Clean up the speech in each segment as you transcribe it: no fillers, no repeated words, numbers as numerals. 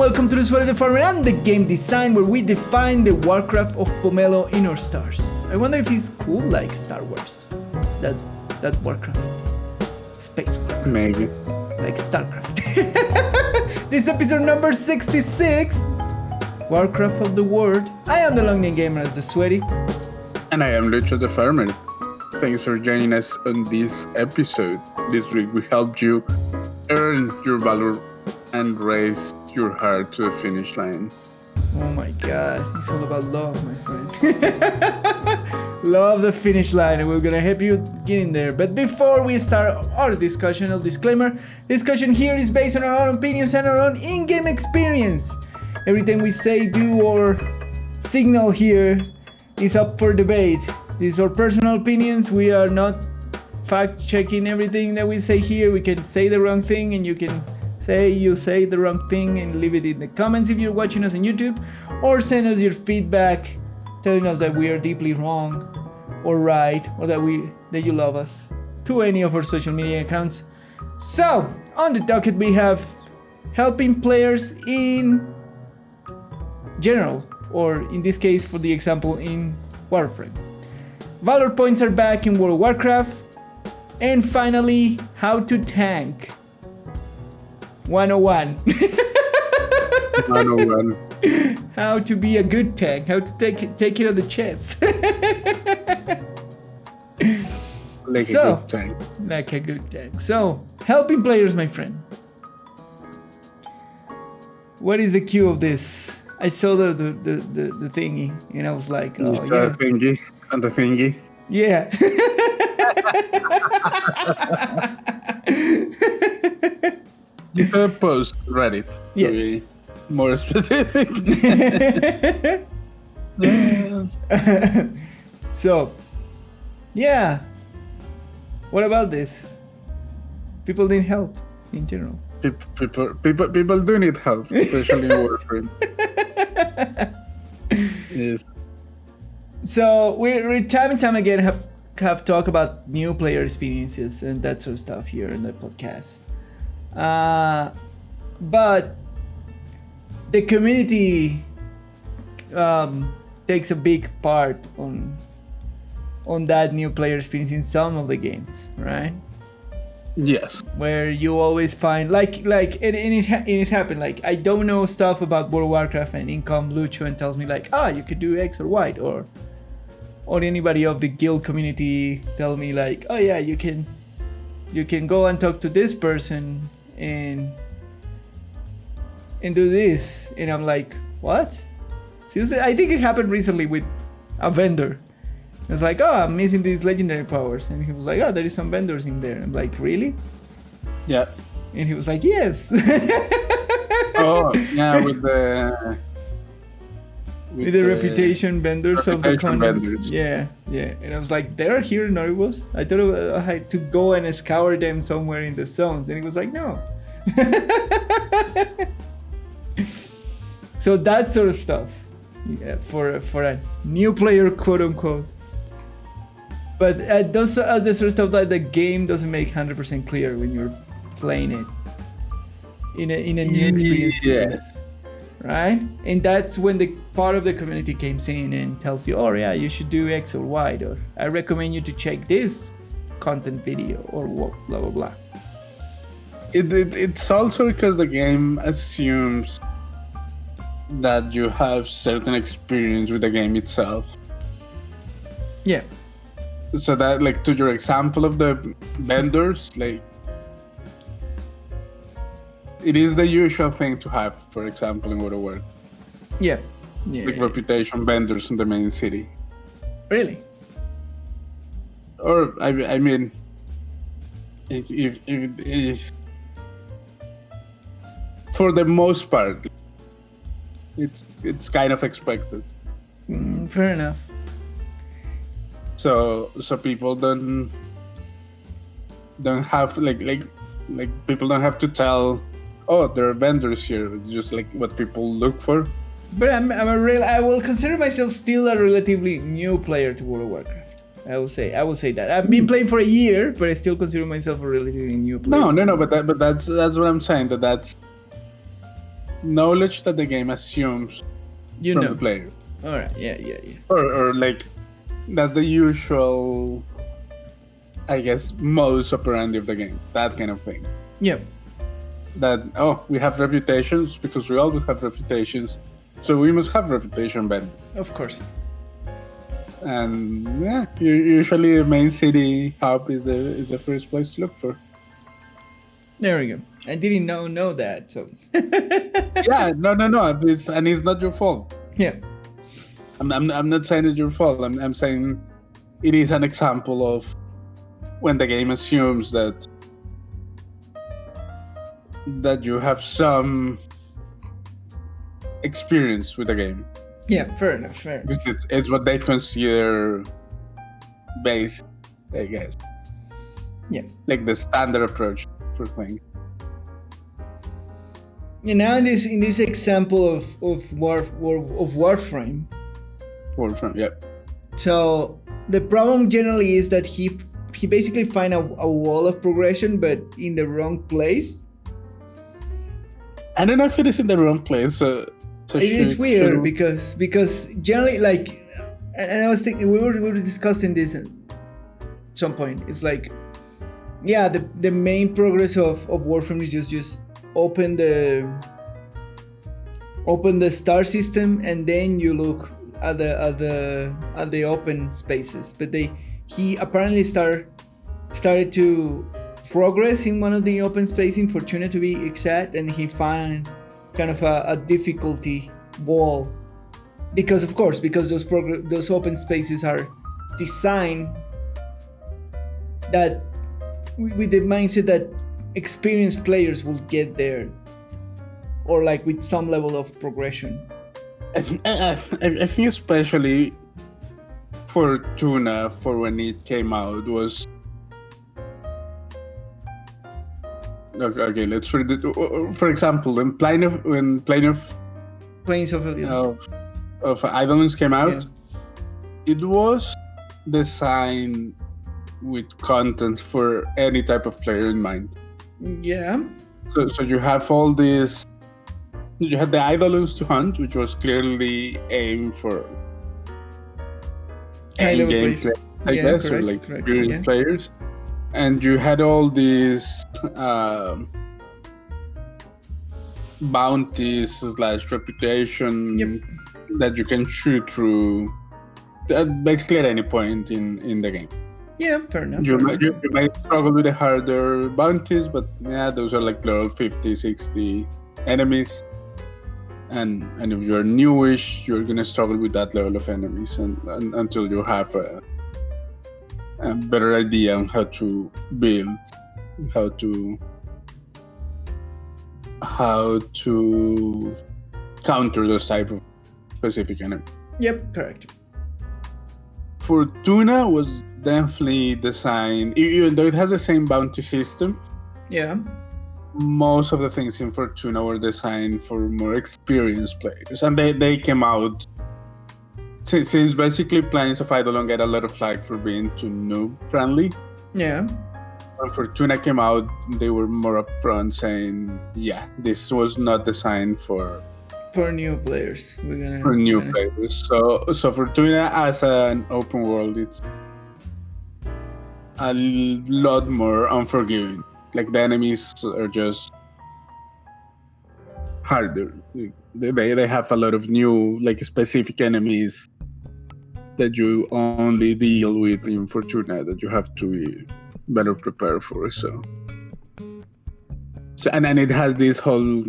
welcome to the Sweaty and the Farmer and the game design, where we define the Warcraft of Pomelo in our stars. I wonder if he's cool like Star Wars. That Warcraft. Space Warcraft. Maybe. Like StarCraft. This is episode number 66. Warcraft of the World. I am the long name gamer as the Sweaty. And I am Lucho the Farmer. Thanks for joining us on this episode. This week we helped you earn your Valor and race your heart to the finish line. Oh my god, it's all about love, my friend. Love the finish line, and we're gonna help you get in there. But before we start our discussion, a disclaimer: discussion here is based on our own opinions and our own in-game experience. Everything we say, do, or signal here is up for debate. These are personal opinions. We are not fact-checking everything that we say here. We can say the wrong thing, and you say the wrong thing, and leave it in the comments if you're watching us on YouTube, or send us your feedback telling us that we are deeply wrong or right, or that you love us, to any of our social media accounts. So on the docket we have helping players in general, or in this case for the example in Warframe. Valor points are back in World of Warcraft, and finally how to tank 101. 101. How to be a good tank. How to take it on the chest. Like a good tank. Like a good tank. So, helping players, my friend. What is the cue of this? I saw the thingy, and I was like, oh, yeah. The thingy and the thingy. Yeah. You could post Reddit to be more specific. So, yeah. What about this? People need help in general. People do need help, especially in Warframe. Yes. So we time and time again have talked about new player experiences and that sort of stuff here in the podcast. But the community takes a big part on that new player experience in some of the games, right? Yes. Where you always find it's happened. Like, I don't know stuff about World of Warcraft, and in comes Lucho and tells me like, you could do X or Y, or anybody of the guild community tell me like, oh yeah, you can go and talk to this person and do this, and I'm like, what? Seriously? I think it happened recently with a vendor. It's like, I'm missing these legendary powers, and he was like, there is some vendors in there. I'm like, really? Yeah. And he was like, yes. Oh yeah, with the reputation vendors of the vendors. Yeah. And I was like, they're here in Noribus? I thought I had to go and scour them somewhere in the zones. And he was like, no. So that sort of stuff, for a new player, quote unquote. But those are the sort of stuff that the game doesn't make 100% clear when you're playing it in a new experience. Yes. Right? And that's when the part of the community comes in and tells you, oh yeah, you should do X or Y, or I recommend you to check this content video, or blah blah blah. It's also because the game assumes that you have certain experience with the game itself. Yeah. So that, like, to your example of the vendors, like, it is the usual thing to have, for example, in World of Warcraft. Yeah. Like reputation vendors in the main city. Really? Or I mean, if it is, for the most part, it's kind of expected. Fair enough. So people don't have like people don't have to tell, there are vendors here, just like what people look for. But I will consider myself still a relatively new player to World of Warcraft. I will say that. I've been playing for a year, but I still consider myself a relatively new player. No, but that's what I'm saying. That's knowledge that the game assumes from the player. All right. Yeah. Or like that's the usual, I guess, modus operandi of the game. That kind of thing. Yeah. That we have reputations because we always have reputations, so we must have reputation value. Of course. And usually the main city hub is the first place to look for. There we go. I didn't know that, so. Yeah, no. It's not your fault. Yeah. I'm not saying it's your fault. I'm saying it is an example of when the game assumes that you have some experience with the game. Yeah, fair enough. Because it's what they consider basic, I guess. Yeah. Like the standard approach for playing. Now in this example of Warframe. Warframe, yeah. So the problem generally is that he basically find a wall of progression, but in the wrong place. I don't know if it is in the wrong place. So it is weird because generally, like, and I was thinking we were discussing this at some point. It's like, yeah, the main progress of Warframe is just open the star system and then you look at the open spaces. But he apparently started to progress in one of the open spaces, in Fortuna to be exact, and he found kind of a difficulty wall because those open spaces are designed that with the mindset that experienced players will get there, or like with some level of progression. I think especially Fortuna, for when it came out, was okay. Let's read it. For example, when Plains of Eidolons came out, it was designed with content for any type of player in mind. Yeah. So you have all this. You had the Eidolons to hunt, which was clearly aimed for in-game players, I guess, correct, or like experienced players. And you had all these bounties / reputation that you can shoot through basically at any point in the game. Yeah, fair enough. You might struggle with the harder bounties, but those are like level 50, 60 enemies. And if you're newish, you're gonna struggle with that level of enemies until you have a better idea on how to build, how to counter those type of specific enemies. Yep, correct. Fortuna was definitely designed, even though it has the same bounty system. Yeah. Most of the things in Fortuna were designed for more experienced players, and they came out since basically Plains of Eidolon get a lot of flack for being too noob friendly. Yeah. When Fortuna came out, they were more upfront saying, this was not designed for new players. Players. So Fortuna as an open world, it's a lot more unforgiving. Like the enemies are just harder. They have a lot of new, like, specific enemies that you only deal with in Fortuna that you have to be better prepared for. So and then it has this whole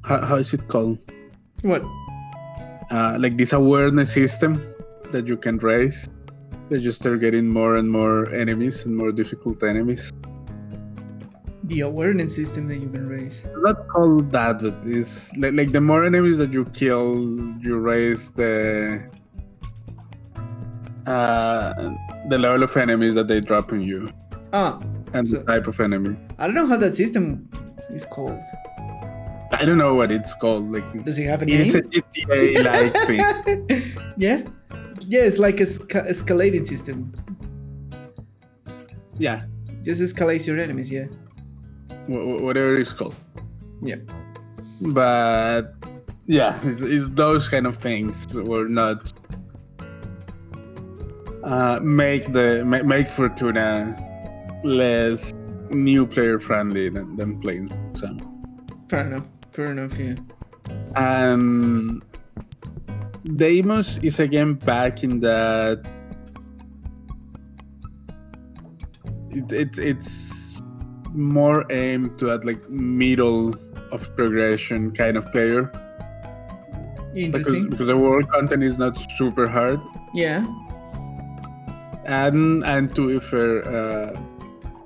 how is it called? What? Like this awareness system that you can raise. That you start getting more and more enemies and more difficult enemies. The awareness system that you can raise. It's not called that, but it's like the more enemies that you kill, you raise the level of enemies that they drop on you. And the type of enemy. I don't know how that system is called. I don't know what it's called. Like, does it have a name? It's a GTA-like thing. Yeah? Yeah, it's like a escalating system. Yeah. Just escalates your enemies, yeah. whatever it's called. Yeah. But yeah, it's those kind of things were not make Fortuna less new player friendly than playing some. Fair enough, yeah. And Deimos is again back in that it's more aimed to that like middle of progression kind of player. Interesting. Because the world content is not super hard. Yeah. And to be fair,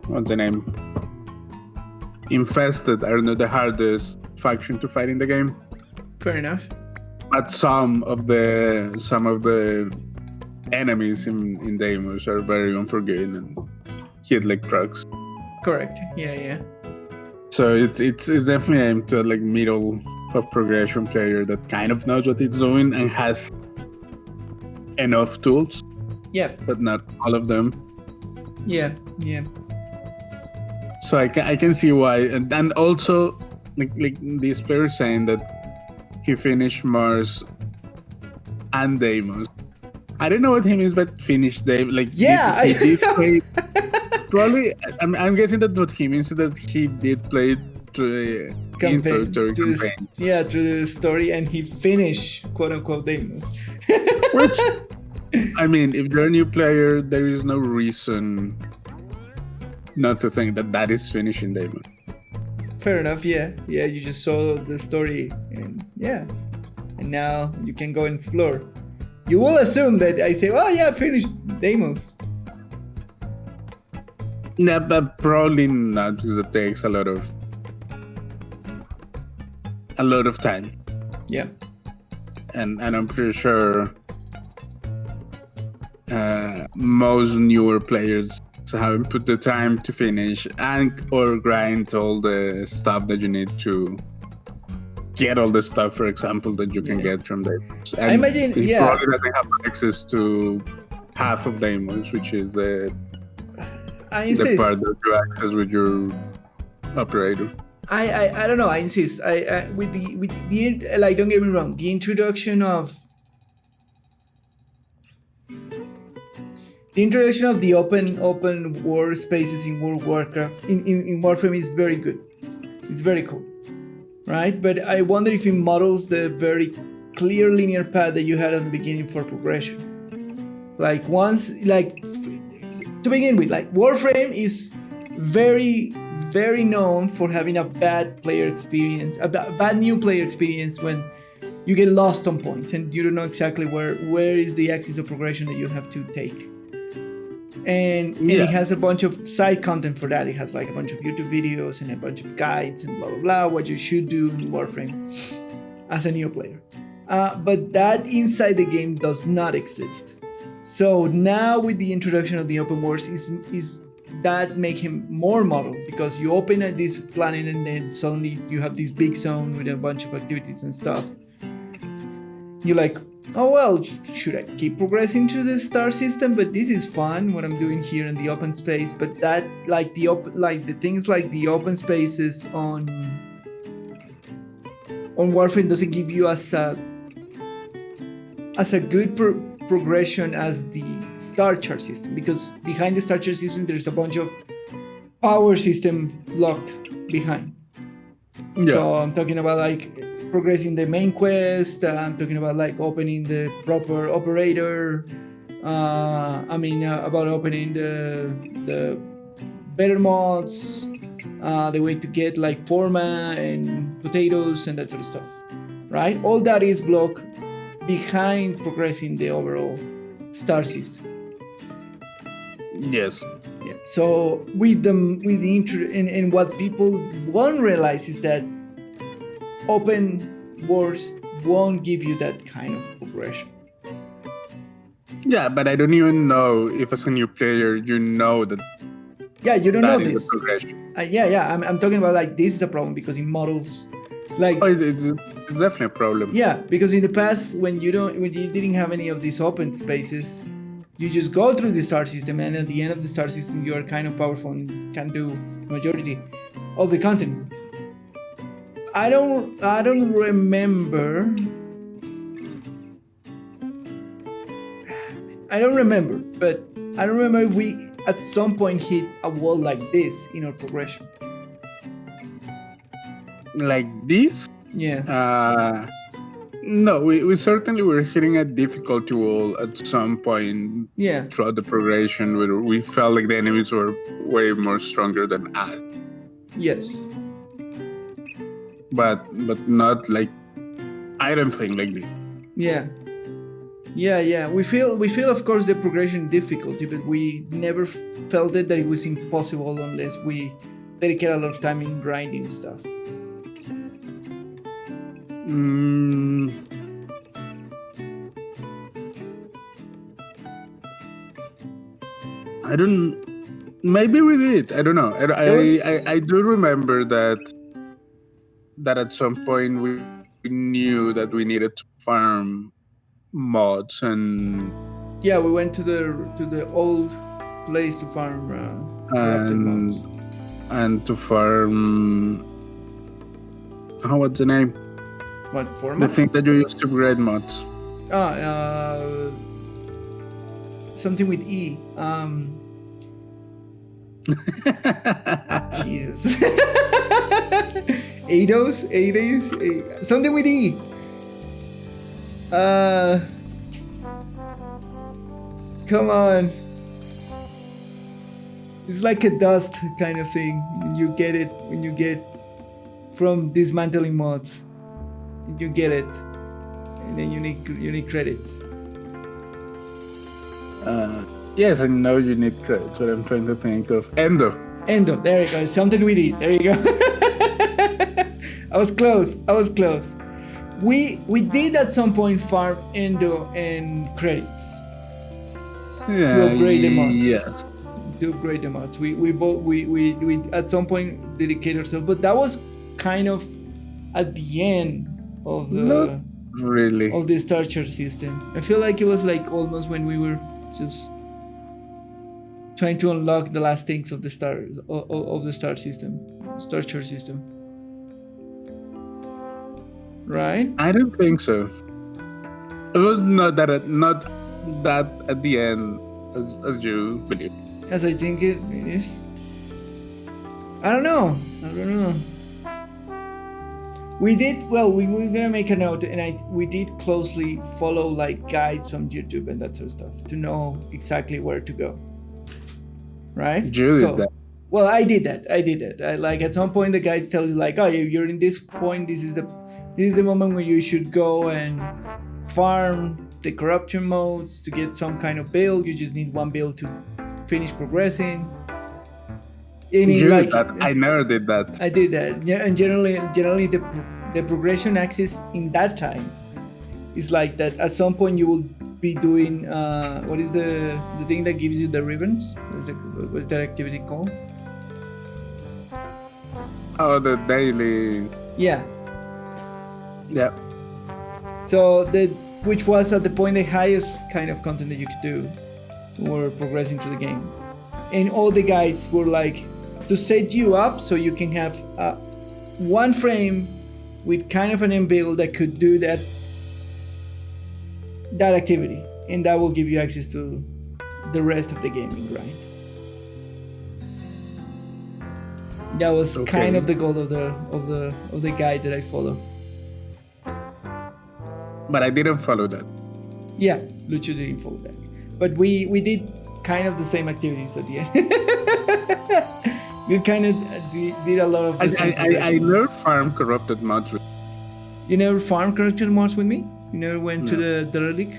what's the name? Infested are not the hardest faction to fight in the game. Fair enough. But some of the enemies in Deimos are very unforgiving and hit like trucks. Correct. Yeah. So it's definitely aimed to like middle of progression player that kind of knows what it's doing and has enough tools. Yeah. But not all of them. Yeah. So I can see why, and also like this player saying that he finished Mars and Deimos. I don't know what he means, but finished Deimos. Like yeah, he did play. Probably, I'm guessing that what he means is that he did play through the introductory campaign. Yeah, through the story, and he finished quote unquote Deimos. Which, I mean, if you're a new player, there is no reason not to think that is finishing Deimos. Fair enough, yeah. You just saw the story, and now you can go and explore. You will assume that I say, oh yeah, finished Deimos. Yeah, but probably not, because it takes a lot of time. Yeah. And I'm pretty sure most newer players haven't put the time to finish and or grind all the stuff that you need to get all the stuff, for example, that you can get from Deimos. And I imagine, he probably doesn't have access to half of Deimos, which is the part that you access with your operator. I don't know. I insist. I with the like, don't get me wrong. The introduction of the open world spaces in World of Warcraft in Warframe is very good. It's very cool, right? But I wonder if it models the very clear linear path that you had at the beginning for progression. Like to begin with, like Warframe is very, very known for having a bad player experience, a bad new player experience when you get lost on points and you don't know exactly where is the axis of progression that you have to take. And it has a bunch of side content for that. It has like a bunch of YouTube videos and a bunch of guides and blah blah blah, what you should do in Warframe as a new player. But that inside the game does not exist. So now with the introduction of the open worlds is that make him more model, because you open at this planet and then suddenly you have this big zone with a bunch of activities and stuff. You're like, oh well, should I keep progressing to the star system? But this is fun what I'm doing here in the open space. But that the things like the open spaces on Warframe doesn't give you as a good progression as the star chart system, because behind the star chart system there's a bunch of power system locked behind. So I'm talking about like progressing the main quest. I'm talking about like opening the proper operator. About opening the better mods, the way to get like forma and potatoes and that sort of stuff, right? All that is blocked behind progressing the overall star system. Yes. Yeah. So with the intro and what people won't realize is that open worlds won't give you that kind of progression. Yeah, but I don't even know if as a new player you know that. Yeah, you don't know is this. The progression. I'm talking about like this is a problem because in models, like it's definitely a problem. Yeah, because in the past when you didn't have any of these open spaces, you just go through the star system, and at the end of the star system you are kind of powerful and can do majority. of the content. I don't remember. But I don't remember if we at some point hit a wall like this in our progression. Like this? Yeah. No, we certainly were hitting a difficulty wall at some point throughout the progression where we felt like the enemies were way more stronger than us. Yes. But not like, I don't think like this. Yeah. We feel of course the progression difficulty, but we never felt that it was impossible unless we dedicate a lot of time in grinding stuff. I don't. Maybe we did. I don't know. I do remember that at some point we knew that we needed to farm mods and. Yeah, we went to the old place to farm mods. And to farm. What's the name? What format? The thing that you use to upgrade mods. Something with E. Jesus. Eidos? Something with E. Come on. It's like a dust kind of thing. You get it when you get from dismantling mods. You get it, and then you need credits. Yes, I know you need credits. What I'm trying to think of. Endo. There you go. Something we did. There you go. I was close. We did at some point farm Endo and credits to upgrade the mods. Yes. To upgrade the mods. We at some point dedicate ourselves, but that was kind of at the end of the Not really of the starter system. I feel like it was like almost when we were just trying to unlock the last things of the starter system. Right? I don't think so. It was not that at the end as you believe. As I think it is. I don't know. We did well. We were gonna make a note, and we did closely follow like guides on YouTube and that sort of stuff to know exactly where to go. Right? You did that. Well, I did that. I, like at some point the guides tell you like, oh, you're in this point. This is the moment where you should go and farm the corruption modes to get some kind of build. You just need one build to finish progressing. You did that. I never did that. I did that. Yeah, and generally the progression axis in that time is like that. At some point you will be doing what is the thing that gives you the ribbons? What's that activity called? Oh, the daily. Yeah. So which was at the point the highest kind of content that you could do when we were progressing through the game, and all the guides were like to set you up so you can have one frame with kind of an end build that could do that activity, and that will give you access to the rest of the gaming grind. That was kind of the goal of the guide that I follow. But I didn't follow that. Yeah, Lucho didn't follow that. But we did kind of the same activities at the end. We kind of did a lot of the same. I never farmed corrupted mods with. You never farmed corrupted mods with me? You never went to the relic?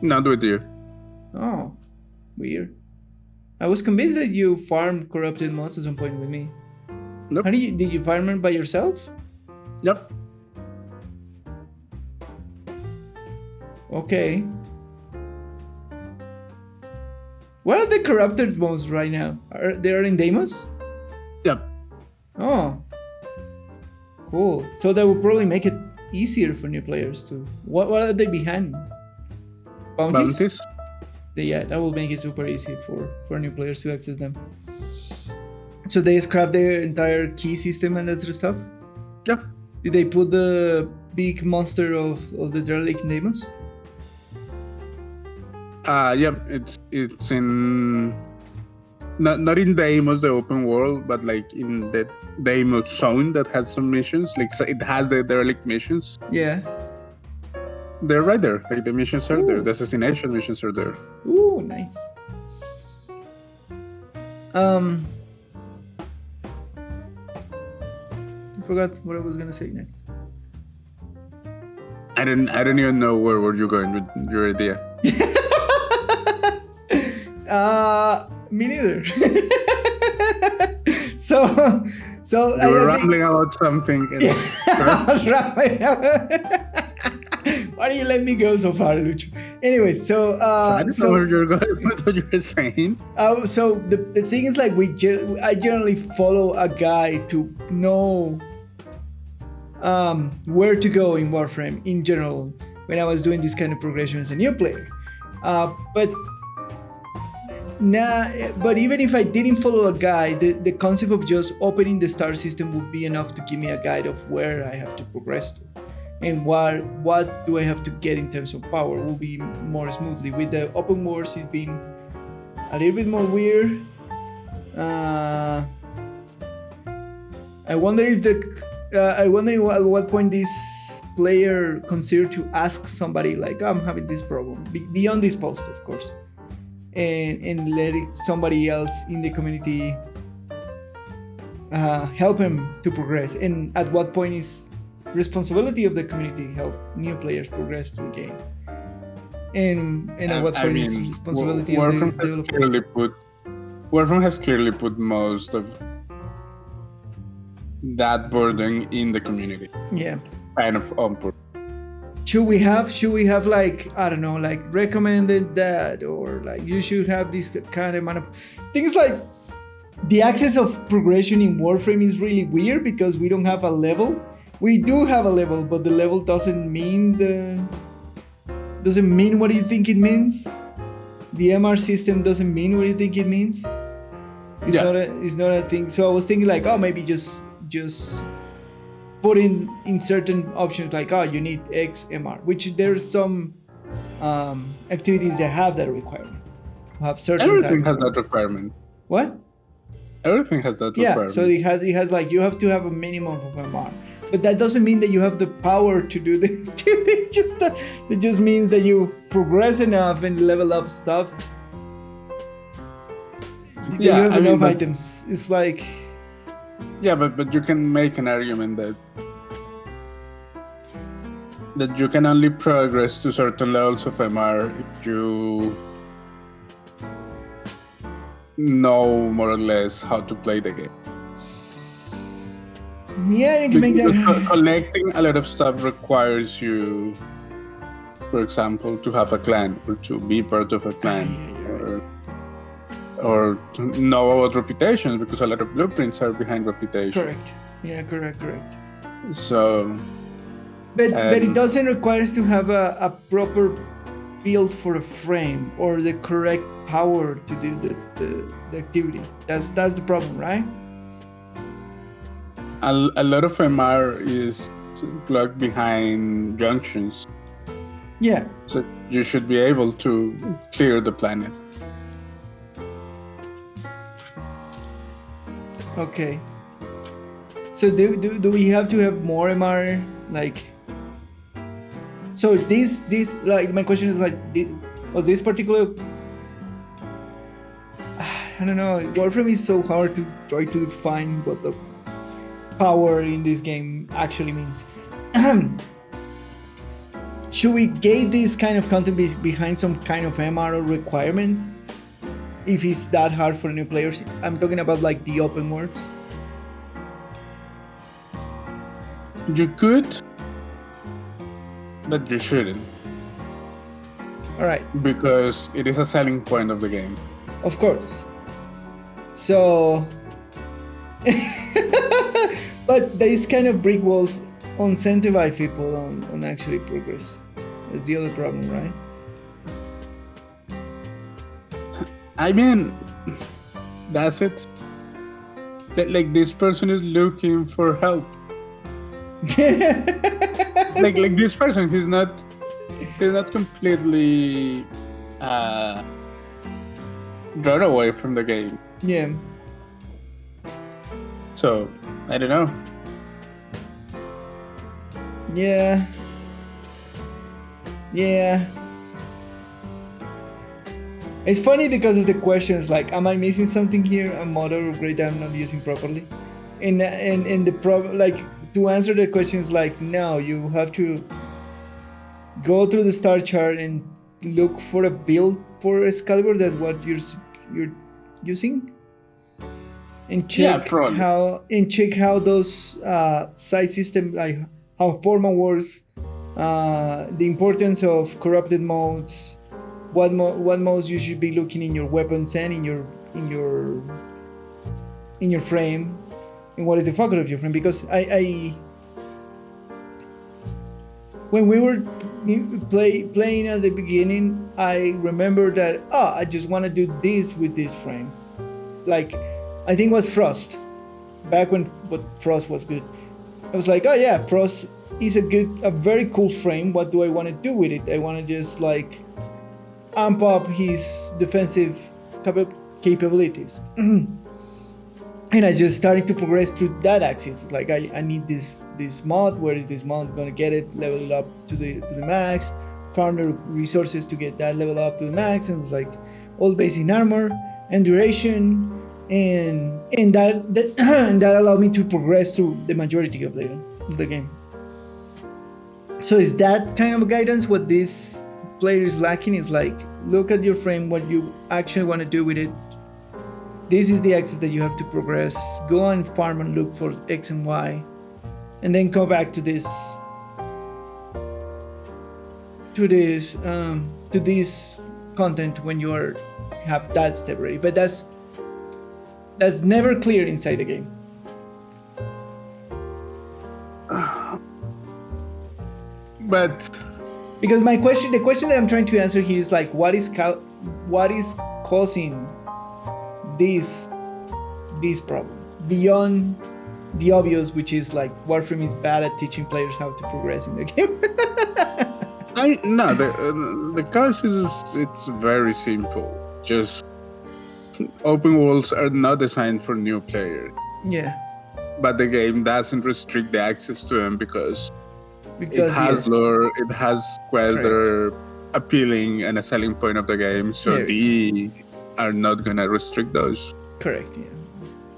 Not with you. Oh, weird. I was convinced that you farmed corrupted mods at some point with me. Nope. Did you farm them by yourself? Yep. Okay. What are the corrupted mods right now? They are in demos? Yep. Oh. Cool. So that will probably make it easier for new players to. What are they behind? Bounties? Yeah, that will make it super easy for new players to access them. So they scrapped the entire key system and that sort of stuff? Yeah. Did they put the big monster of the derelict Deimos? Yeah, it's in not in Deimos, the open world, but like in the Deimos zone that has some missions. Like so it has the derelict missions. Yeah. They're right there. Like the missions are there. Ooh. The assassination missions are there. Ooh, nice. I forgot what I was gonna say next. I don't even know where were you going with your idea. Me neither. so You were rambling about something. And I was rambling. Why do you let me go so far, Lucho? Anyway, so I don't know where you're going with what you were saying. So the thing is, like, I generally follow a guide to know where to go in Warframe in general when I was doing this kind of progression as a new player. But even if I didn't follow a guide, the concept of just opening the star system would be enough to give me a guide of where I have to progress to. And what do I have to get in terms of power will be more smoothly. With the open worlds, it's been a little bit more weird. I wonder if at what point this player considered to ask somebody like, I'm having this problem beyond this post, of course, and let somebody else in the community help him to progress. And at what point is responsibility of the community help new players progress through the game, and at what point is responsibility of the developer? Warframe has clearly put most of that burden in the community. Yeah, kind of on purpose. Should we have like, I don't know, like recommended that, or like you should have this kind of amount of things? Like the access of progression in Warframe is really weird because we don't have a level. We do have a level, but the level doesn't mean what you think it means. The MR system doesn't mean what you think it means. It's not a thing. So I was thinking like, oh, maybe just put in certain options like, oh, you need X MR, which there's some activities that have that requirement. To have certain. Everything has that requirement. What? Everything has that requirement. Yeah, so it has like, you have to have a minimum of MR. But that doesn't mean that you have the power to do the it just means that you progress enough and level up stuff. You have enough items. It's like, yeah, but you can make an argument that you can only progress to certain levels of MR if you know more or less how to play the game. Yeah, you can make that. Collecting a lot of stuff requires you, for example, to have a clan or to be part of a clan, or to know about reputations, because a lot of blueprints are behind reputation. Correct. Yeah, correct. So, but it doesn't require us to have a proper build for a frame or the correct power to do the activity. That's the problem, right? A lot of MR is plugged behind junctions. Yeah. So you should be able to clear the planet. Okay. So do we have to have more MR? Like, so this like, my question is like, was this particular? I don't know. Warframe is so hard to try to define what the power in this game actually means. Should we gate this kind of content behind some kind of MR requirements if it's that hard for new players? I'm talking about like the open worlds. You could, but you shouldn't. All right. Because it is a selling point of the game. Of course. So but these kind of brick walls incentivize people on actually progress. That's the other problem, right? I mean, that's it. Like this person is looking for help. like this person, he's not completely drawn away from the game. Yeah. So I don't know. Yeah. It's funny because of the questions like, am I missing something here? A model or grade I'm not using properly? And the problem, like, to answer the questions like, no, you have to go through the star chart and look for a build for Excalibur that what you're using, and check how those side systems, like how Forma works, the importance of corrupted modes, what modes you should be looking in your weapons and in your frame, and what is the focus of your frame. Because I when we were playing at the beginning, I remember that I just want to do this with this frame. Like, I think it was Frost, back when Frost was good. I was like, oh yeah, Frost is a very cool frame. What do I want to do with it? I want to just like amp up his defensive capabilities. And I just started to progress through that axis. It's like, I need this mod. Where is this mod? Gonna get it, level it up to the max, farm the resources to get that level up to the max, and it's like all based in armor and duration, and that allowed me to progress through the majority of the game. So is that kind of guidance what this player is lacking? Is like, look at your frame, what you actually want to do with it. This is the axis that you have to progress. Go and farm and look for X and Y, and then come back to this content when you have that step ready. But that's never clear inside the game. But because the question that I'm trying to answer here is like, what is causing this problem beyond the obvious, which is like Warframe is bad at teaching players how to progress in the game. The cause is it's very simple. Just open worlds are not designed for new players. Yeah. But the game doesn't restrict the access to them because it has lore, it has quests that are appealing and a selling point of the game. So they are not gonna restrict those. Correct. Yeah.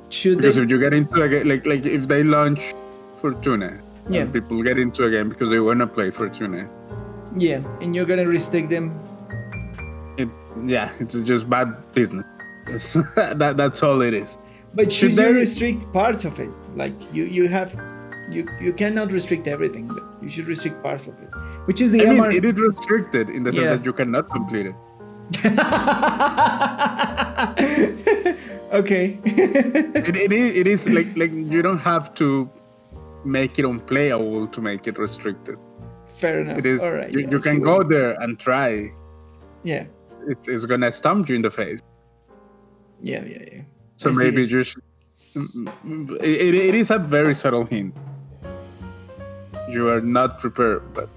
Because if you get into a game, like if they launch Fortuna, and people get into a game because they wanna play Fortuna. Yeah, and you're gonna restrict them. It's just bad business. That's all it is. But should you restrict parts of it? Like you cannot restrict everything, but you should restrict parts of it. Which is it is restricted in the sense that you cannot complete it. Okay. it is like you don't have to make it unplayable to make it restricted. Fair enough. It is. All right. You can go there and try. Yeah. It's gonna stomp you in the face. Yeah. So maybe just it is a very subtle hint. You are not prepared, but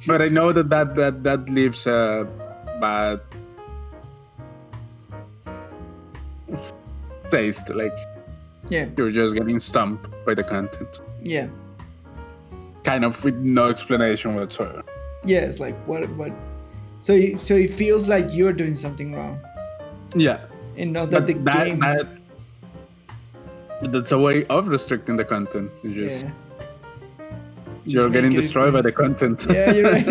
I know that leaves a bad taste. Like you're just getting stumped by the content. Yeah. Kind of with no explanation whatsoever. Yeah, it's like what? So it feels like you're doing something wrong. Yeah. And not that game. That's a way of restricting the content. You're getting destroyed by the content. Yeah, you're right.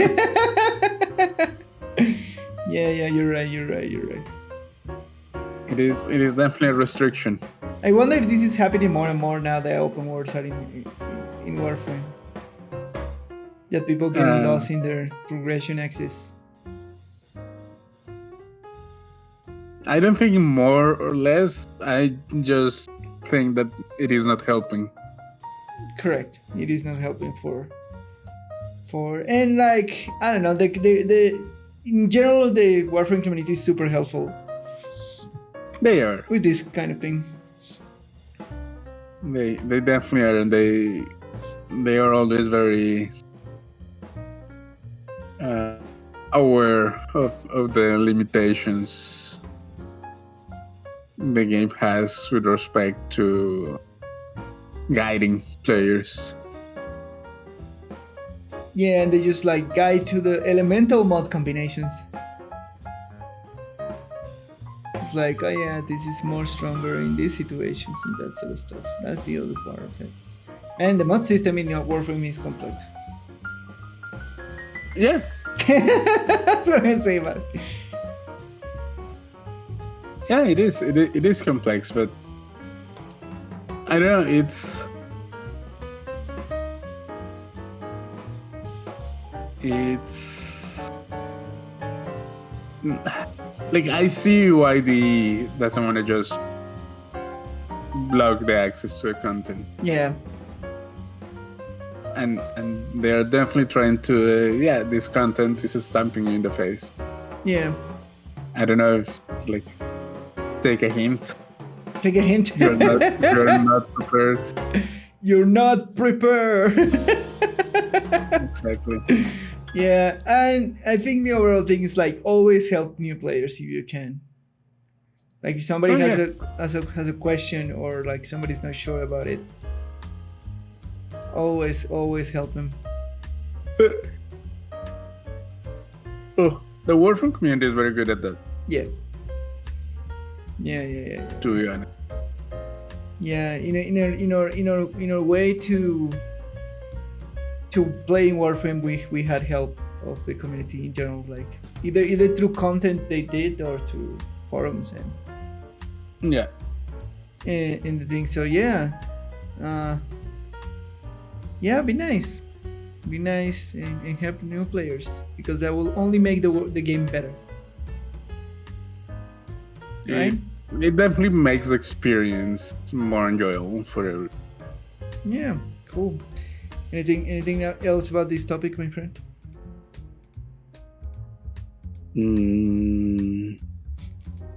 You're right. It is definitely a restriction. I wonder if this is happening more and more now that open worlds are in Warframe. That people getting lost in their progression axis. I don't think more or less. I just think that it is not helping. Correct. It is not helping for and like I don't know, the in general the Warframe community is super helpful. They are. with this kind of thing. They definitely are, and they are always very aware of the limitations the game has with respect to guiding players. Yeah, and they just like guide to the elemental mod combinations. It's like, oh yeah, this is more stronger in these situations and that sort of stuff. That's the other part of it. And the mod system in Warframe is complex. Yeah. That's what I say about it. Yeah, it is. It is complex, but I don't know. It's like, I see why the doesn't want to just block the access to the content, Yeah. and they are definitely trying to this content is stamping you in the face. Yeah. I don't know if it's like, take a hint. Take a hint. You're not prepared. You're not prepared. Exactly. Yeah, and I think the overall thing is like always help new players if you can. Like if somebody has a question or like somebody's not sure about it, always help them. Oh, the Warframe community is very good at that. Yeah. To be honest. Yeah, in our way to play in Warframe, we had help of the community in general, like either through content they did or through forums and the thing. So yeah, be nice and help new players, because that will only make the game better. Right? It definitely makes the experience more enjoyable for everyone. Yeah, cool. Anything else about this topic, my friend?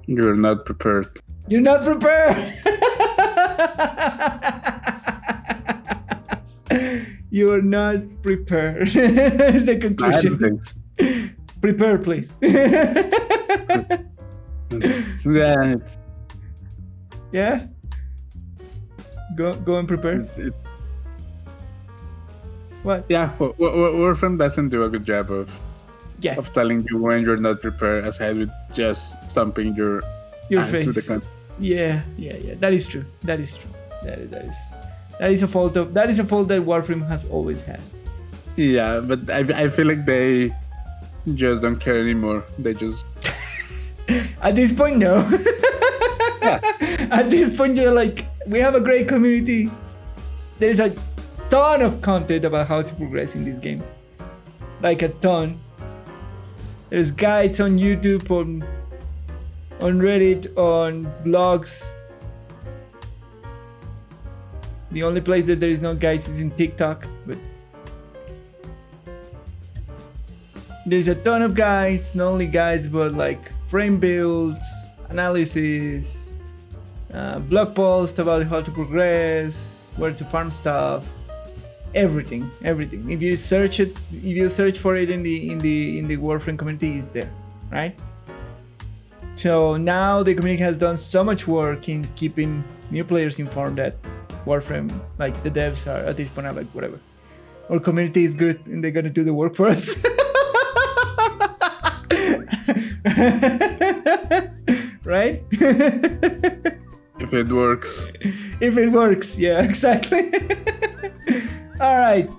You're not prepared. You're not prepared. You're not prepared. That's the conclusion. Prepare, please. Yeah. Go and prepare. What? Yeah, Warframe doesn't do a good job of telling you when you're not prepared, aside with just stomping your face with the gun. Yeah. That is true. That is a fault that Warframe has always had. Yeah, but I feel like they just don't care anymore. They just at this point, no. Yeah. At this point, you're like, we have a great community. There's a ton of content about how to progress in this game, like a ton. There's guides on YouTube, on Reddit, on blogs. The only place that there is no guides is in TikTok, but there's a ton of guides. Not only guides, but like frame builds, analysis, blog posts about how to progress, where to farm stuff. Everything. If you search for it in the Warframe community, it's there, right? So now the community has done so much work in keeping new players informed that Warframe, like the devs are at this point are like, whatever, our community is good and they're gonna do the work for us. Right? If it works. If it works, yeah, exactly. All right.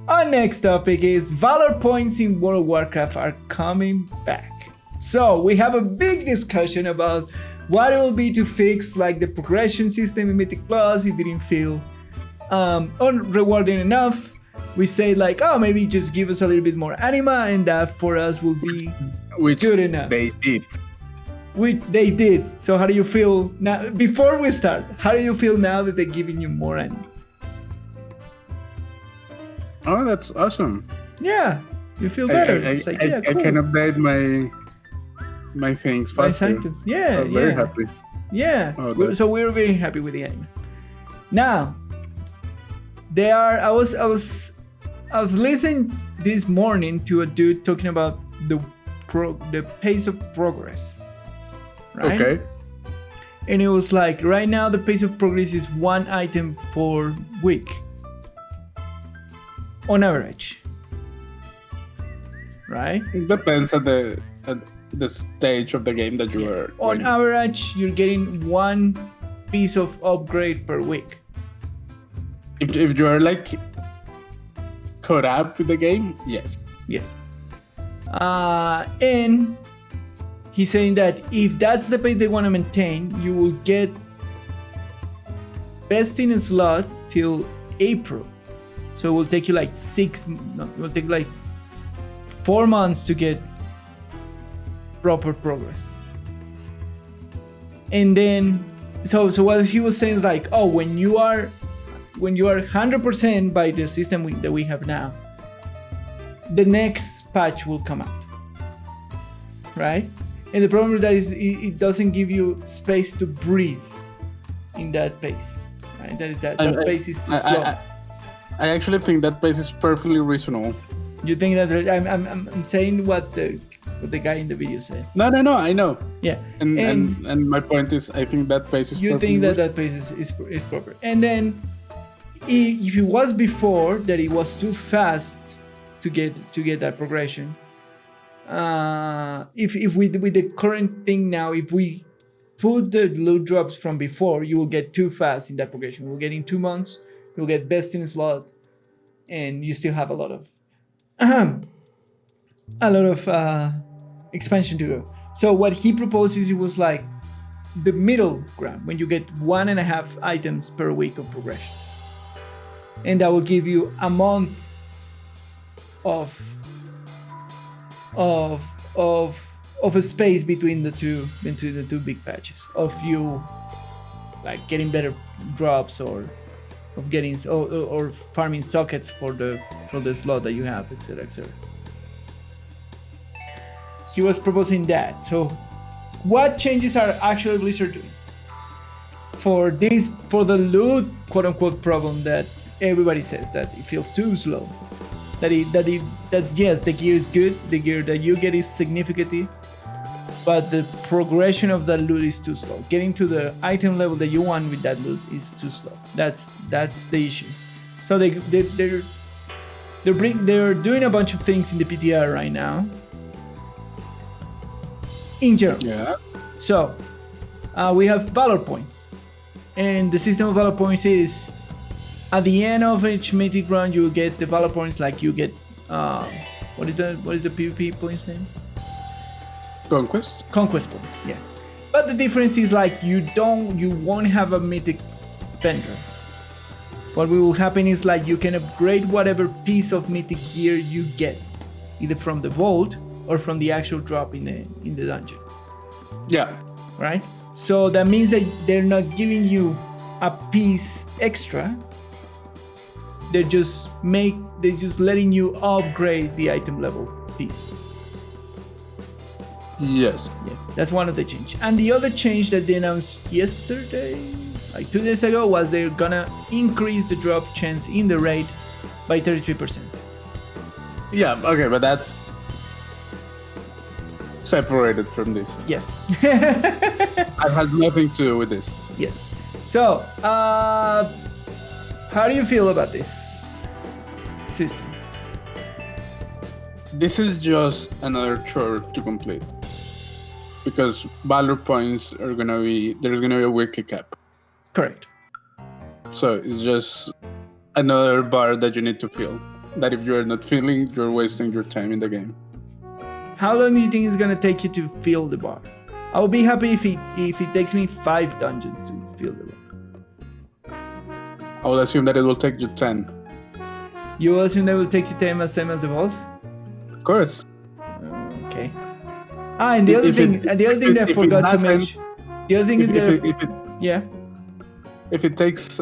Our next topic is Valor points in World of Warcraft are coming back. So we have a big discussion about what it will be to fix like the progression system in Mythic Plus. It didn't feel unrewarding enough. We say like, oh, maybe just give us a little bit more anima, and that for us will be good enough. They did. Which they did. So how do you feel now? Before we start, how do you feel now that they're giving you more anima? Oh, that's awesome. Yeah, you feel better. I cool. can update my things faster. Yeah, I'm very happy. Yeah. Okay. So we're very happy with the anime. Now, I was listening this morning to a dude talking about the pace of progress. Right? Okay. And it was like, right now the pace of progress is 1 item for week. On average. Right? It depends on the stage of the game that you are. On average, you're getting 1 piece of upgrade per week. If you are like caught up with the game, yes. Yes. And he's saying that if that's the pace they want to maintain, you will get best in slot till April. So it will take you like 4 months to get proper progress. And then, so what he was saying is like, oh, when you are 100% by the system that we have now, the next patch will come out, right? And the problem with that is it doesn't give you space to breathe in that pace, right? That pace is too slow. I actually think that pace is perfectly reasonable. You think that I'm saying what the guy in the video said? No, I know. Yeah. And my point is, I think that pace is. You think that pace is proper, and then if it was before that it was too fast to get that progression. If with the current thing now, if we put the loot drops from before, you will get too fast in that progression. We'll get in 2 months, you'll get best in slot, and you still have a lot of expansion to go. So what he proposes, it was like the middle ground, when you get 1.5 items per week of progression, and that will give you a month of a space between the two big patches of you like getting better drops or of getting or farming sockets for the slot that you have, etc. He was proposing that. So what changes are actually Blizzard doing for the loot quote unquote problem that everybody says that it feels too slow? That yes, the gear is good, the gear that you get is significant, but the progression of that loot is too slow. Getting to the item level that you want with that loot is too slow. That's the issue. So they're doing a bunch of things in the PTR right now. In general. Yeah. So we have Valor points, and the system of Valor points is, at the end of each mythic run, you get the Valor points. Like you get what is the PvP points name? Conquest points. Yeah, but the difference is like you won't have a mythic vendor. What will happen is like you can upgrade whatever piece of mythic gear you get, either from the vault or from the actual drop in the dungeon. Yeah. Right. So that means that they're not giving you a piece extra. They're just letting you upgrade the item level piece. Yes. Yeah, that's one of the change. And the other change that they announced yesterday, like 2 days ago, was they're gonna increase the drop chance in the raid by 33%. Yeah, okay, but that's separated from this. Yes. It has nothing to do with this. Yes. So, how do you feel about this system? This is just another chore to complete. Because Valor points there's gonna be a weekly cap. Correct. So it's just another bar that you need to fill. That if you are not filling, you're wasting your time in the game. How long do you think it's gonna take you to fill the bar? I will be happy if it takes me 5 dungeons to fill the bar. I will assume that it will take you 10. You will assume that it will take you 10 same as the vault? Of course. Okay. And the other thing that I forgot to mention. The other thing yeah. If it takes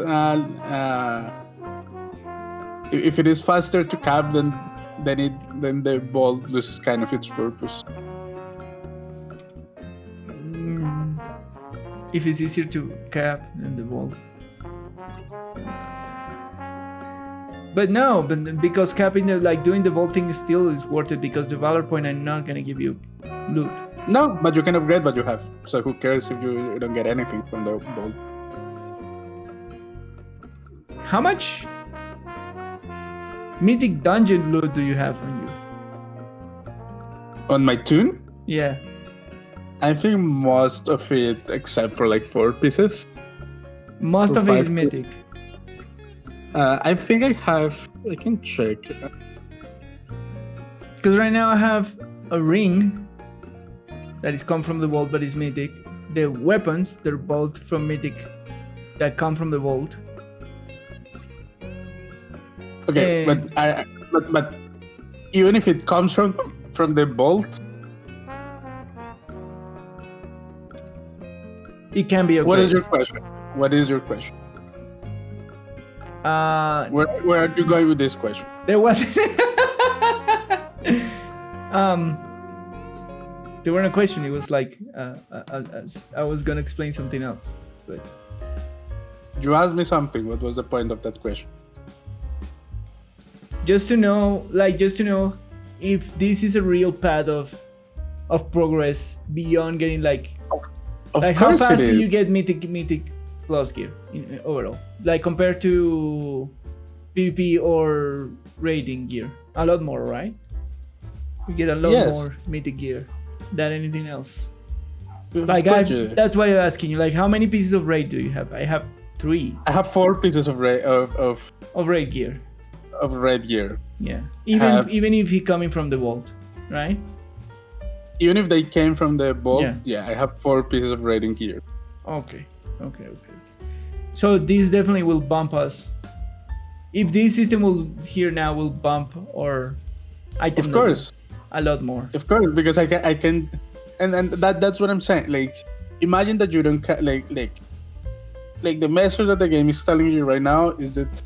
if it is faster to cap, then the vault loses kind of its purpose. if it's easier to cap than the vault. But no, because capping doing the vault thing still is worth it, because the Valor point are not gonna give you loot. No, but you can upgrade what you have. So who cares if you don't get anything from the vault? How much mythic dungeon loot do you have on you? On my tune? Yeah. I think most of it, except for like 4 pieces. Most Or of it is 5 mythic. I think I can check. Because right now I have a ring that is come from the vault but is mythic. The weapons, they're both from mythic that come from the vault. Okay, but even if it comes from the vault, it can be upgraded. What is your question? Where are you going with this question? There was there wasn't a question. It was like I was gonna explain something else, but You asked me something. What was the point of that question? just to know if this is a real path of progress beyond getting how fast do you get mythic plus gear overall, compared to PvP or raiding gear? A lot more, right? You get a lot more mythic gear than anything else. That's why I'm asking you. How many pieces of raid do you have? I have 3. I have 4 pieces of raid gear. Of raid gear. Yeah. Even if he coming from the vault, right? Even if they came from the vault, I have 4 pieces of raiding gear. Okay. So this definitely will bump us. If this system will bump our item of course a lot more. Of course, because I can, and that's what I'm saying. Imagine that you don't like the message that the game is telling you right now is that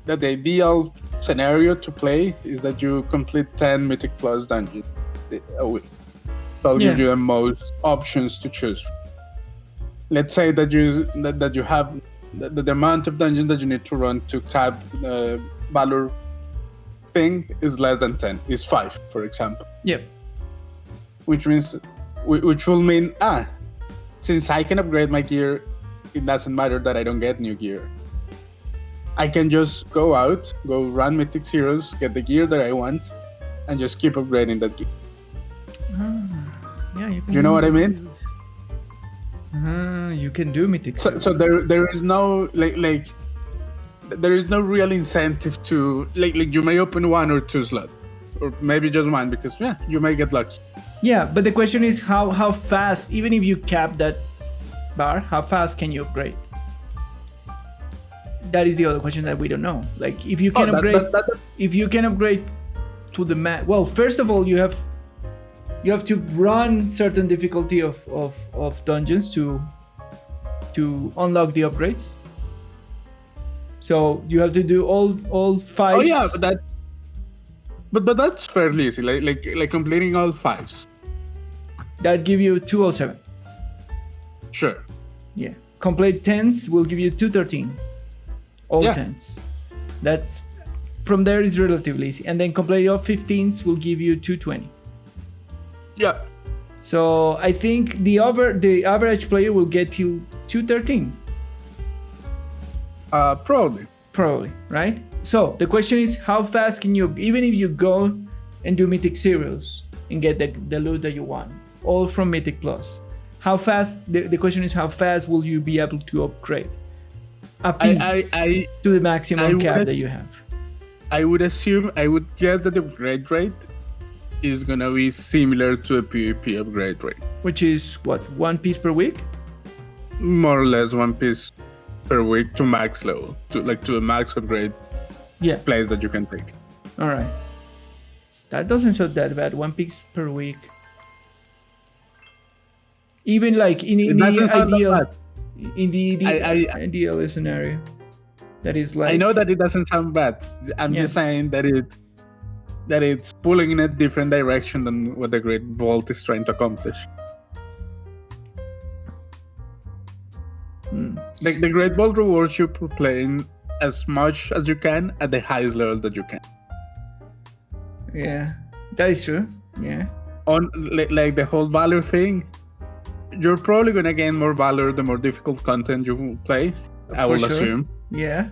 the ideal scenario to play is that you complete 10 mythic plus dungeons a week. That'll give you the most options to choose from. Let's say that you have the amount of dungeons that you need to run to cap Valor thing is less than 10. Is 5, for example. Yep. Which will mean since I can upgrade my gear, it doesn't matter that I don't get new gear. I can just go run Mythic Zeros, get the gear that I want, and just keep upgrading that gear. You know what I mean? You can do Mythic Zeros. So there is no there is no real incentive to you may open 1 or 2 slots, or maybe just 1, because you may get lucky. Yeah, but the question is how fast, even if you cap that bar, how fast can you upgrade? That is the other question that we don't know. If you can if you can upgrade to the max. Well, first of all, you have to run certain difficulty of dungeons to unlock the upgrades. So you have to do all 5. Oh yeah, but that's fairly easy. Like completing all 5s. That give you 207. Sure. Yeah. Complete 10s will give you 213. All 10s. That's from there is relatively easy. And then complete all 15s will give you 220. Yeah. So I think the average player will get to 213. Probably, right? So the question is, how fast can you, even if you go and do Mythic Zeros and get the loot that you want, all from Mythic Plus, how fast, the question is, how fast will you be able to upgrade a piece to the maximum cap that you have? I would guess that the upgrade rate is gonna be similar to a PvP upgrade rate. Which is what, 1 piece per week? More or less 1 piece per week to max level, to a max upgrade place that you can take. All right. That doesn't sound that bad. 1 piece per week. Even in the ideal scenario. That is I know that it doesn't sound bad. I'm just saying that it's pulling in a different direction than what the Great Vault is trying to accomplish. Like the Great Ball rewards you for playing as much as you can at the highest level that you can. Yeah, that is true. Yeah. On like the whole Valor thing, you're probably gonna gain more Valor the more difficult content you play. I will assume. Yeah,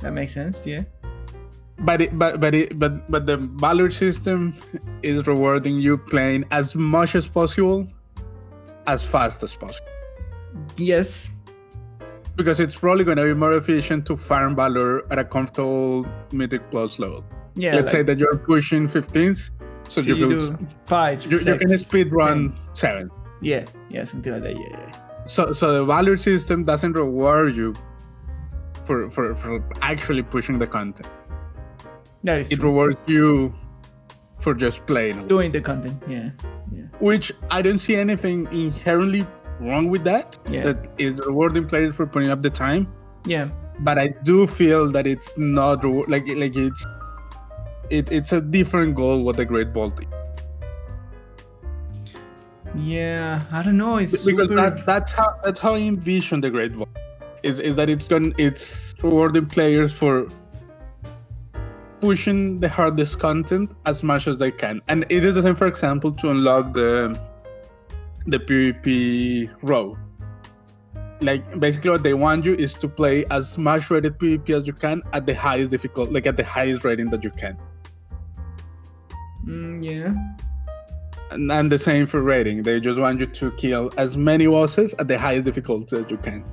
that makes sense. Yeah. But the Valor system is rewarding you playing as much as possible, as fast as possible. Yes. Because it's probably going to be more efficient to farm Valor at a comfortable Mythic Plus level. Yeah. Let's say that you're pushing 15s, so you do 5, you 6, can speed run 10. 7. Yeah, something like that. Yeah. So the Valor system doesn't reward you for actually pushing the content. That is It true. rewards you for just playing. Doing the content, yeah. Which I don't see anything inherently wrong with that. Yeah. That is rewarding players for putting up the time. Yeah. But I do feel that it's not it's a different goal what the Great Ball did. Yeah, I don't know. It's Because super... that's how I envision the Great Ball. Is that it's rewarding players for pushing the hardest content as much as they can. And it is the same, for example, to unlock the PvP row. Like basically what they want you is to play as much rated PvP as you can at the highest difficult, like at the highest rating that you can. Yeah. And the same for rating. They just want you to kill as many bosses at the highest difficulty that you can.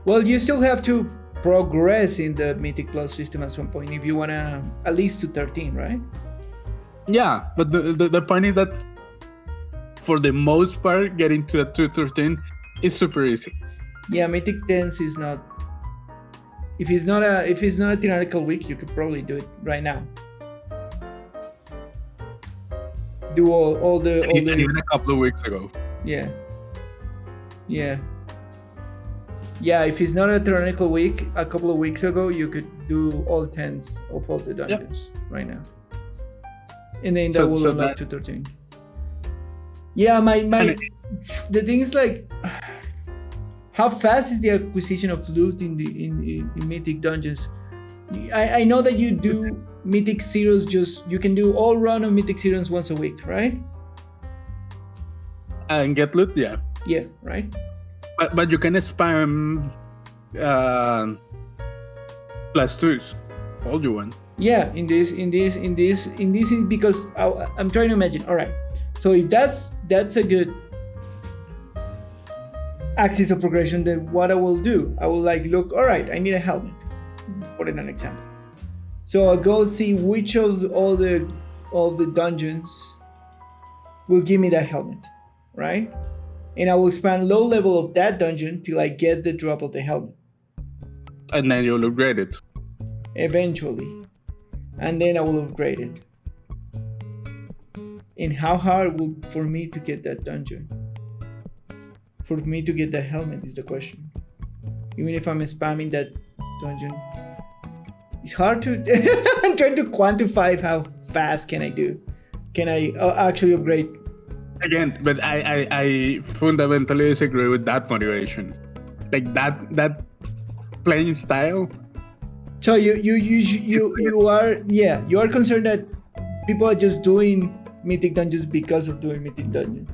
Well, you still have to progress in the Mythic Plus system at some point if you want to at least to 13, right? Yeah, but the point is that for the most part, getting to the 213 is super easy. Yeah, Mythic 10s is not. If it's not a theoretical week, you could probably do it right now. Do all the even a couple of weeks ago. Yeah. If it's not a theoretical week, a couple of weeks ago, you could do all 10s of all the dungeons right now, and then that will unlock to 13. Yeah, the thing is like, how fast is the acquisition of loot in Mythic dungeons? I know that you do Mythic Zeros, you can do all run of Mythic Zeros once a week, right? And get loot, yeah. Yeah, right. But you can spam +2s all you want. Yeah, in this is because I'm trying to imagine. All right, so if that's a good axis of progression, then what I will do, I will look. All right, I need a helmet. Put in an example. So I'll go see which of all the dungeons will give me that helmet, right? And I will expand low level of that dungeon till I get the drop of the helmet. And then you'll upgrade it. Eventually. And then I will upgrade it. And how hard will for me to get that dungeon? For me to get that helmet is the question. Even if I'm spamming that dungeon, it's hard to... I'm trying to quantify how fast can I actually upgrade. Again, but I fundamentally disagree with that motivation. Like that playing style. So you are concerned that people are just doing Mythic Dungeons because of doing Mythic Dungeons.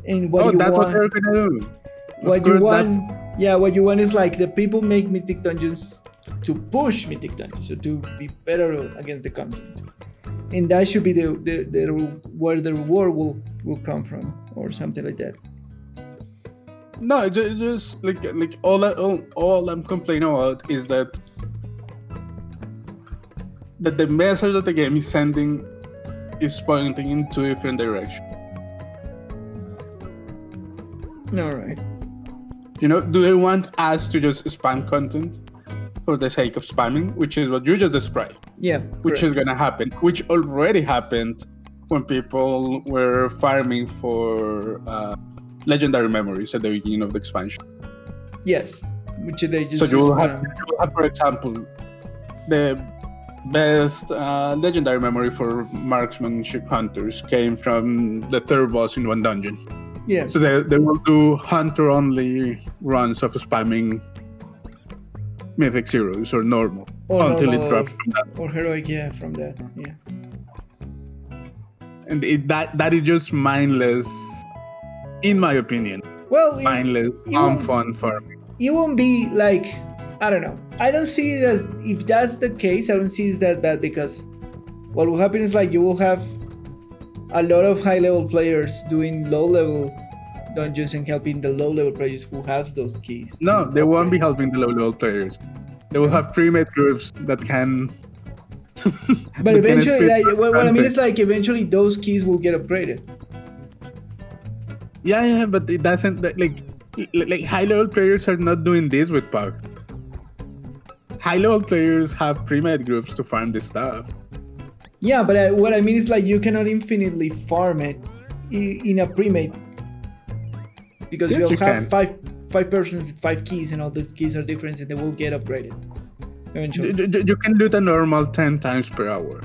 And what they're gonna do. What you want is like the people make Mythic Dungeons to push Mythic Dungeons, or to be better against the content. And that should be the where the reward will come from, or something like that. No, just like all I'm complaining about is that the message that the game is sending is pointing in two different directions. All right. Do they want us to just spam content for the sake of spamming, which is what you just described? Yeah. Which correct. is gonna happen, which already happened when people were farming for legendary memories at the beginning of the expansion. Yes, which they just. So you will have, for example, the best legendary memory for marksmanship hunters came from the third boss in one dungeon. Yeah. So they will do hunter-only runs of spamming Mythic Zeros or normal until it drops from that. Or heroic, yeah, from that, yeah. And that is just mindless, in my opinion. Well, mindless, unfun farming. It won't be like, I don't know. I don't see it as, if that's the case, I don't see it that bad, because what will happen is like you will have a lot of high-level players doing low-level dungeons and helping the low-level players who have those keys. No, they won't be helping the low-level players. They will have pre-made groups that can. But eventually, like, what I mean is like eventually those keys will get upgraded. Yeah, but it doesn't like high-level players are not doing this with pugs. High-level players have pre-made groups to farm this stuff. Yeah, but what I mean is like you cannot infinitely farm it in a pre-made, because you'll have five persons, 5 keys, and all those keys are different, and they will get upgraded eventually. You can do the normal 10 times per hour.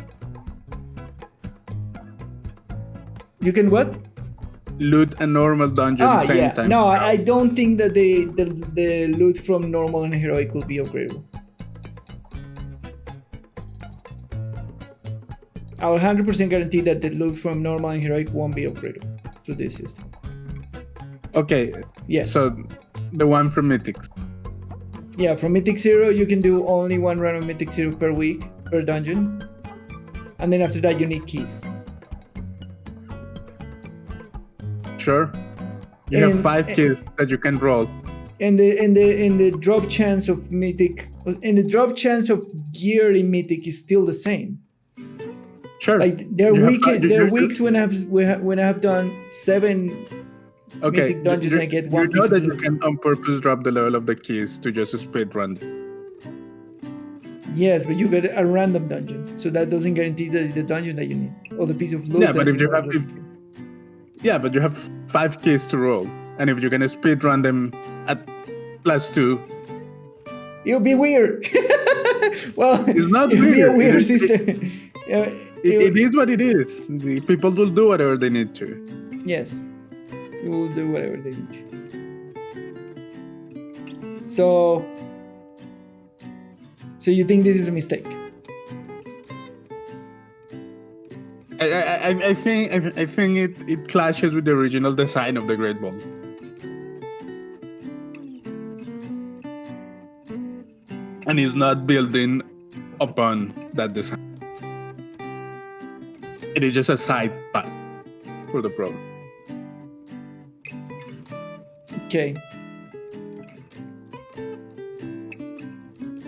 You can what? Loot a normal dungeon 10 times. No, I don't think that the loot from normal and heroic will be upgradable. I will 100% guarantee that the loot from normal and heroic won't be upgradable through this system. Okay. Yeah. So the one from Mythics. Yeah, from Mythic Zero, you can do only one run of Mythic Zero per week, per dungeon. And then after that, you need keys. Sure. You have 5 keys that you can roll. And the drop chance of Mythic, and the drop chance of gear in Mythic is still the same. Sure. Like there are weeks when I have done 7 Mythic dungeons and I get 1 piece. You know that you can on purpose drop the level of the keys to just speed run. Yes, but you get a random dungeon, so that doesn't guarantee that it's the dungeon that you need or the piece of loot. Yeah, but if you have, but you have 5 keys to roll, and if you're gonna speed run them at +2, it'll be weird. Well, it's not it'll weird. Be a weird system. It is what it is. The people will do whatever they need to. Yes, they will do whatever they need to. So you think this is a mistake? I think it clashes with the original design of the Great Ball. And is not building upon that design. It is just a side path for the problem. Okay.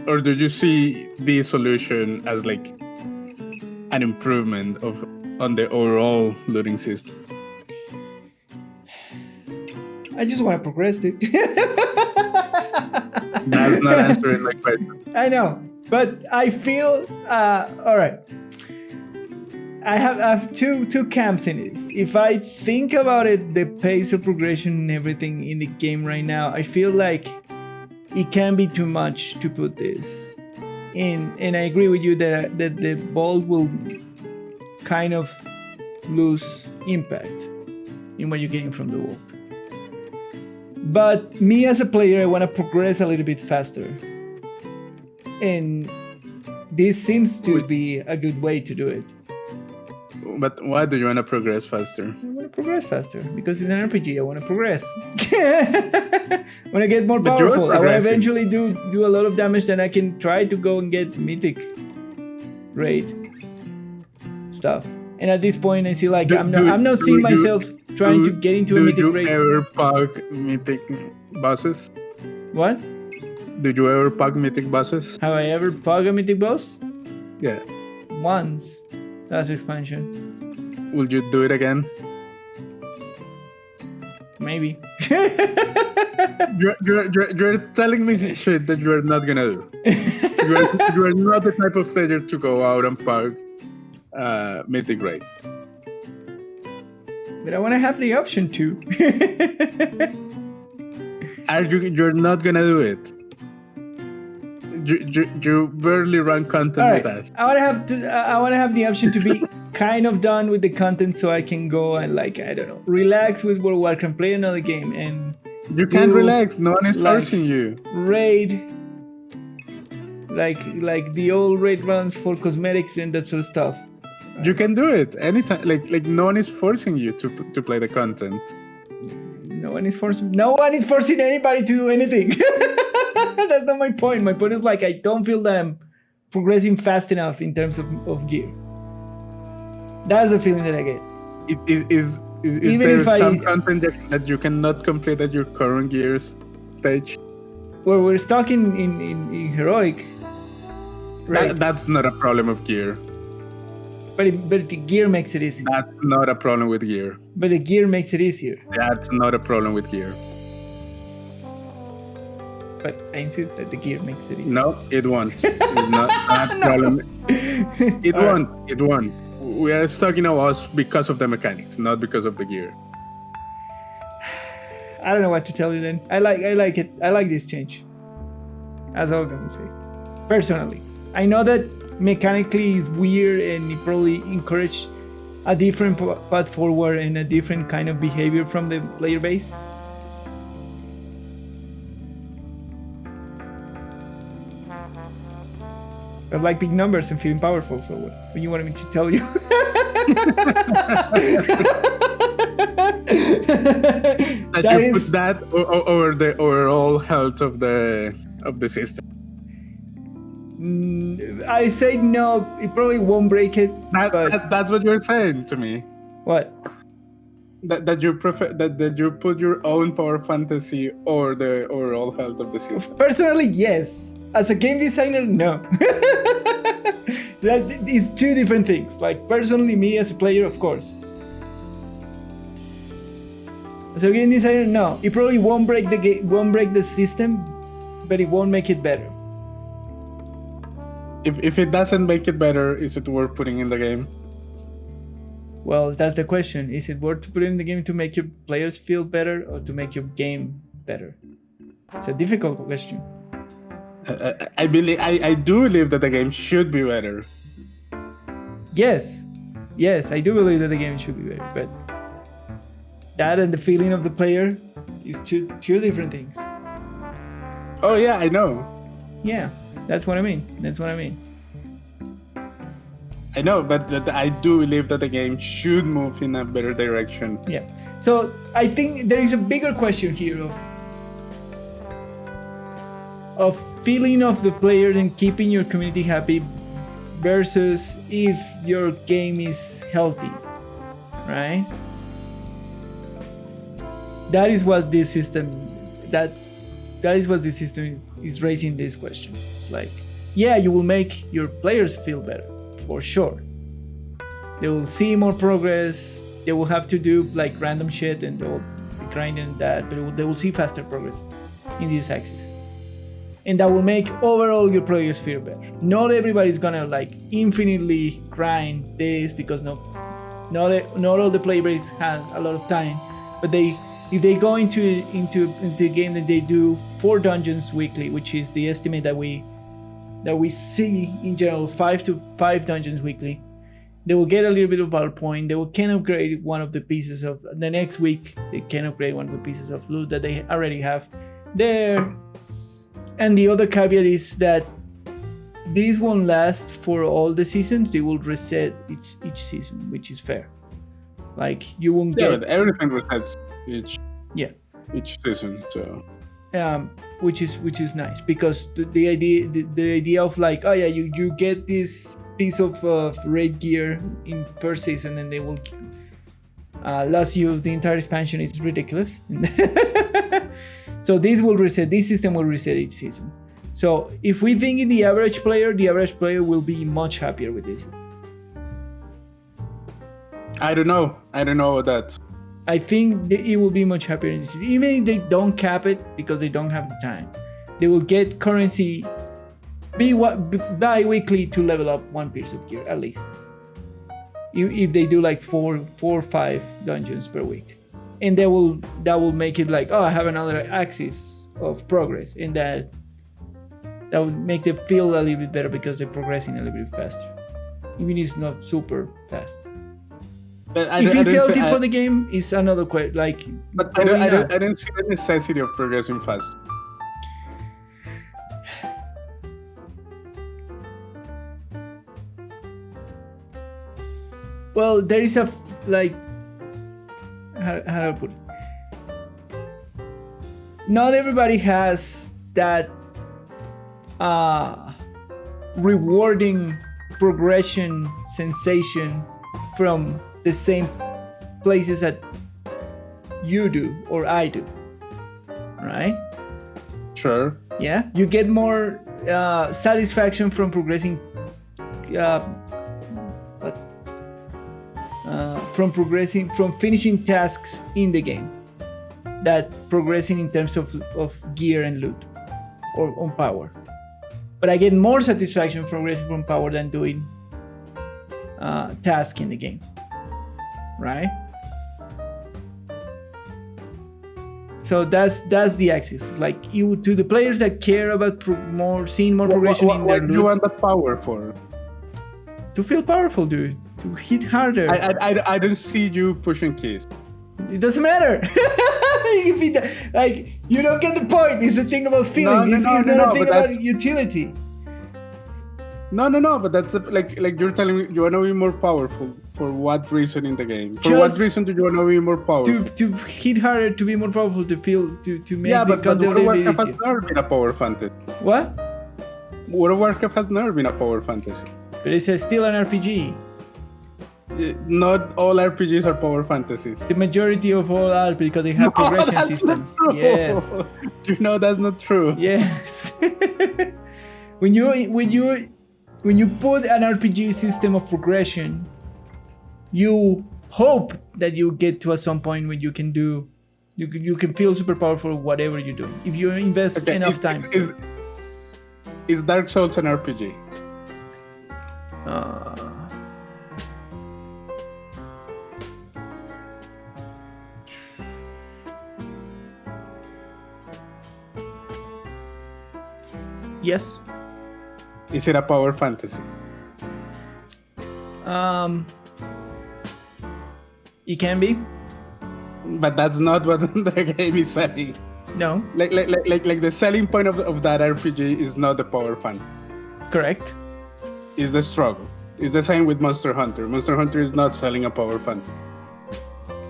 Or do you see the solution as like an improvement on the overall looting system? I just want to progress it. That's not answering my question. I know, but I feel all right. I have two camps in it. If I think about it, the pace of progression and everything in the game right now, I feel like it can be too much to put this in. And I agree with you that the ball will kind of lose impact in what you're getting from the world. But me as a player, I want to progress a little bit faster. And this seems to be a good way to do it. But why do you want to progress faster? I want to progress faster because it's an RPG. I want to progress. I want to get more powerful. I want to eventually do a lot of damage. Then I can try to go and get mythic raid stuff. And at this point, I see like I'm not seeing myself trying to get into a mythic raid. Did you ever pug mythic bosses? What? Did you ever pug mythic bosses? Have I ever pug a mythic boss? Yeah. Once. Last expansion. Will you do it again? Maybe. You're telling me shit that you're not gonna do. You are not the type of player to go out and pug mythic raid. But I want to have the option to. You're not gonna do it. You barely run content with us. I want to have the option to be kind of done with the content, so I can go and like, I don't know, relax with World of Warcraft, play another game, and you can't relax. No one is forcing you. Raid, like the old raid runs for cosmetics and that sort of stuff. You can do it anytime. Like no one is forcing you to play the content. No one is forcing anybody to do anything. That's not my point. My point is like, I don't feel that I'm progressing fast enough in terms of gear. That's the feeling that I get. Is there some content that you cannot complete at your current gear stage? Well, we're stuck in heroic. Right? That's not a problem of gear. But the gear makes it easier. That's not a problem with gear. But the gear makes it easier. That's not a problem with gear. But I insist that the gear makes it easier. No, it won't. It's not that problem. It won't. Right. It won't. We are stuck in a loss because of the mechanics, not because of the gear. I don't know what to tell you then. I like it. I like this change. That's all I'm gonna say. Personally, I know that mechanically is weird and it probably encourage a different path forward and a different kind of behavior from the player base. I like big numbers and feeling powerful, so what do you want me to tell you? that you put that over the overall health of the system. I say no, it probably won't break it. That's what you're saying to me. What? That you prefer that you put your own power fantasy or the overall health of the system. Personally, yes. As a game designer, no. That is two different things. Like personally, me as a player, of course. As a game designer, no. It probably won't break the system, but it won't make it better. If it doesn't make it better, is it worth putting in the game? Well, that's the question. Is it worth to put in the game to make your players feel better or to make your game better? It's a difficult question. I do believe that the game should be better. Yes, I do believe that the game should be better, but that and the feeling of the player is two different things. Oh yeah, I know. Yeah, that's what I mean. I know, but I do believe that the game should move in a better direction. Yeah. So I think there is a bigger question here of feeling of the player and keeping your community happy versus if your game is healthy, right? That is what this system is raising this question. It's like, yeah, you will make your players feel better for sure. They will see more progress. They will have to do like random shit and they'll be grinding that, but they will see faster progress in this axis. And that will make overall your players feel better. Not everybody's gonna like infinitely grind this because not all the player base has a lot of time. But if they go into a game that they do 4 dungeons weekly, which is the estimate that we see in general, 5 dungeons weekly, they will get a little bit of Valor point. They can upgrade one of the pieces of the next week. They can upgrade one of the pieces of loot that they already have there. And the other caveat is that these won't last for all the seasons. They will reset each season, which is fair. Like you won't get. Yeah, but everything resets each season. So. Which is nice because the idea of like, oh yeah, you get this piece of raid gear in first season and they will last you the entire expansion is ridiculous. So this system will reset each season. So if we think in the average player will be much happier with this system. I don't know about that. I think it will be much happier in this system. Even if they don't cap it because they don't have the time, they will get currency bi-weekly to level up one piece of gear at least. If they do like 4 or 5 dungeons per week. And that will make it like, oh, I have another axis of progress, and that would make them feel a little bit better because they're progressing a little bit faster. even if it's not super fast. I If don't- I it's don't healthy see- for the game, it's another question. Like, But probably not. I don't see the necessity of progressing fast. Well, there is a like, how do I put it? Not everybody has that rewarding progression sensation from the same places that you do or I do, right? Sure. Yeah, you get more satisfaction from progressing, from finishing tasks in the game, that progressing in terms of gear and loot or on power. But I get more satisfaction from progressing from power than doing tasks in the game, right? So that's the axis. Like, you, to the players that care about seeing more progression in their What do you loot, want the power for? to feel powerful, dude, to hit harder. I don't see you pushing keys. It doesn't matter. If you don't get the point. It's a thing about feeling. It's not a thing about utility. No, but that's like you're telling me you want to be more powerful. For what reason in the game? For Just what reason do you want to be more powerful? To hit harder, to be more powerful, to feel, to make Yeah, the but content World of a little bit Warcraft has easier. never been a power fantasy. What? World of Warcraft has never been a power fantasy. But it's still an RPG. Not all RPGs are power fantasies. The majority of all are, because they have progression that's systems. Not true. Yes. You know that's not true. Yes. when you put an RPG system of progression, you hope that you get to some point when you can feel super powerful whatever you're doing if you invest enough time. Is Dark Souls an RPG? Yes. Is it a power fantasy? It can be. But that's not what the game is saying. No. Like the selling point of that RPG is not the power fantasy. Correct. It's the struggle. It's the same with Monster Hunter. Monster Hunter is not selling a power fantasy.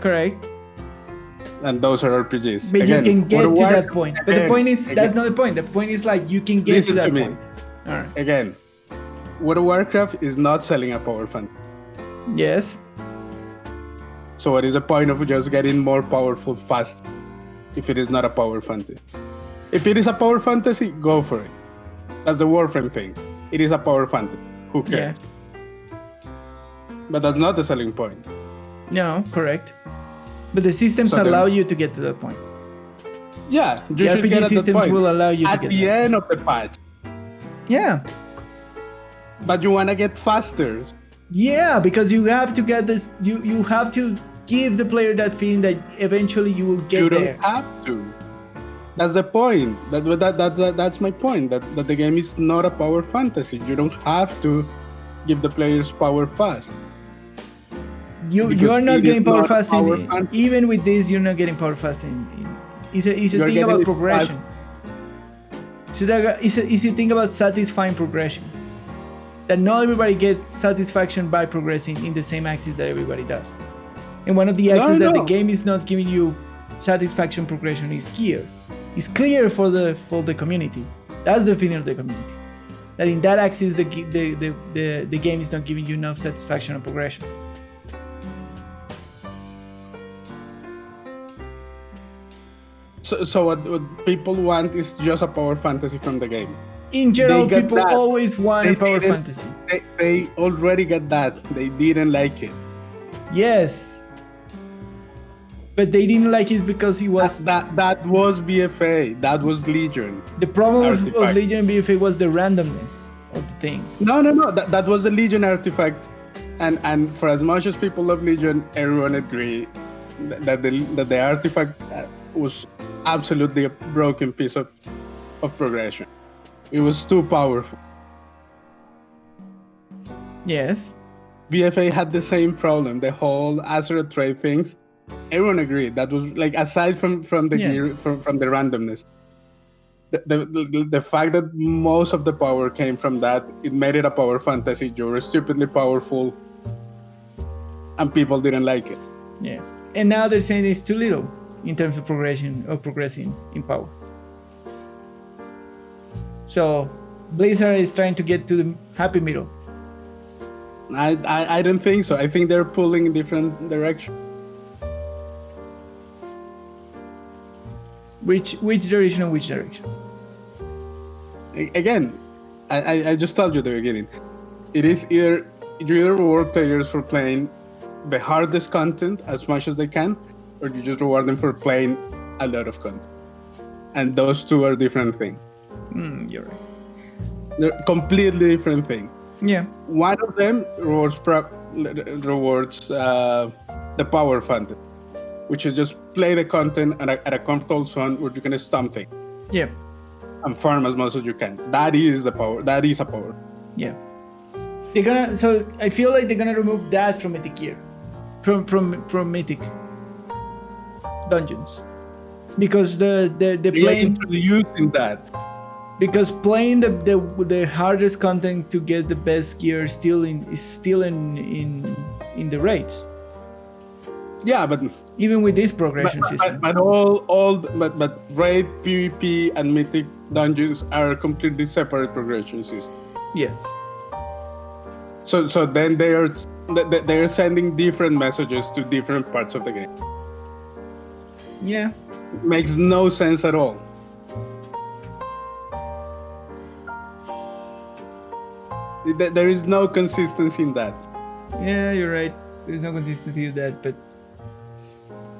Correct. And those are RPGs. But Again, you can get World to of that Warcraft- point. But the point is, that's not the point. The point is, like, you can get Listen to that to me. point. All right. Again, World of Warcraft is not selling a power fantasy. Yes. So what is the point of just getting more powerful fast if it is not a power fantasy? If it is a power fantasy, go for it. That's the Warframe thing. It is a power fantasy. Who cares? Yeah. But that's not the selling point. No, correct. But the systems So then- allow you to get to that point. Yeah, The you should RPG get at that systems point. will allow you to At get the there. end of the patch. Yeah. But you want to get faster. Yeah, because you have to get this. You have to give the player that feeling that eventually you will get You there. don't have to. That's the point. That's my point. That the game is not a power fantasy. You don't have to give the players power fast. You because are not it getting is power not fast power in, fantasy. even with this. You're not getting power fast in. It's a You're thing getting about it progression. fast. It's a thing about satisfying progression. That not everybody gets satisfaction by progressing in the same axis that everybody does. And one of the axes that the game is not giving you satisfaction progression is gear. It's clear for the community. That's the feeling of the community. That in that axis the game is not giving you enough satisfaction or progression. So what people want is just a power fantasy from the game. In general, They got people that. always want a They power didn't- fantasy. They already got that. They didn't like it. Yes. But they didn't like it because it was... That was BFA. That was Legion. The problem of Artifact. Legion and BFA was the randomness of the thing. No. That was the Legion artifact. And for as much as people love Legion, everyone agree that the artifact was absolutely a broken piece of progression. It was too powerful. Yes. BFA had the same problem. The whole Azeroth trade things. Everyone agreed that was like, aside from the gear, from the randomness, the fact that most of the power came from that, it made it a power fantasy. You were stupidly powerful, and people didn't like it. Yeah, and now they're saying it's too little in terms of progression or progressing in power. So Blizzard is trying to get to the happy middle. I don't think so. I think they're pulling in different directions. Which direction and which direction? Again, I just told you at the beginning. It is you either reward players for playing the hardest content as much as they can, or you just reward them for playing a lot of content. And those two are different things. You're right. They're completely different things. Yeah. One of them rewards the power fantasy, which is just play the content at a comfortable zone where you can stomp things. Yeah. And farm as much as you can. That is the power. That is a power. Yeah. So I feel like they're gonna remove that from Mythic gear, from Mythic dungeons, because the playing introducing that. Because playing the hardest content to get the best gear is still in the raids. Yeah, but even with this progression system. But raid, PvP, and Mythic dungeons are completely separate progression systems. Yes. So then they are sending different messages to different parts of the game. Yeah. It makes no sense at all. There is no consistency in that. Yeah, you're right. There's no consistency in that, but.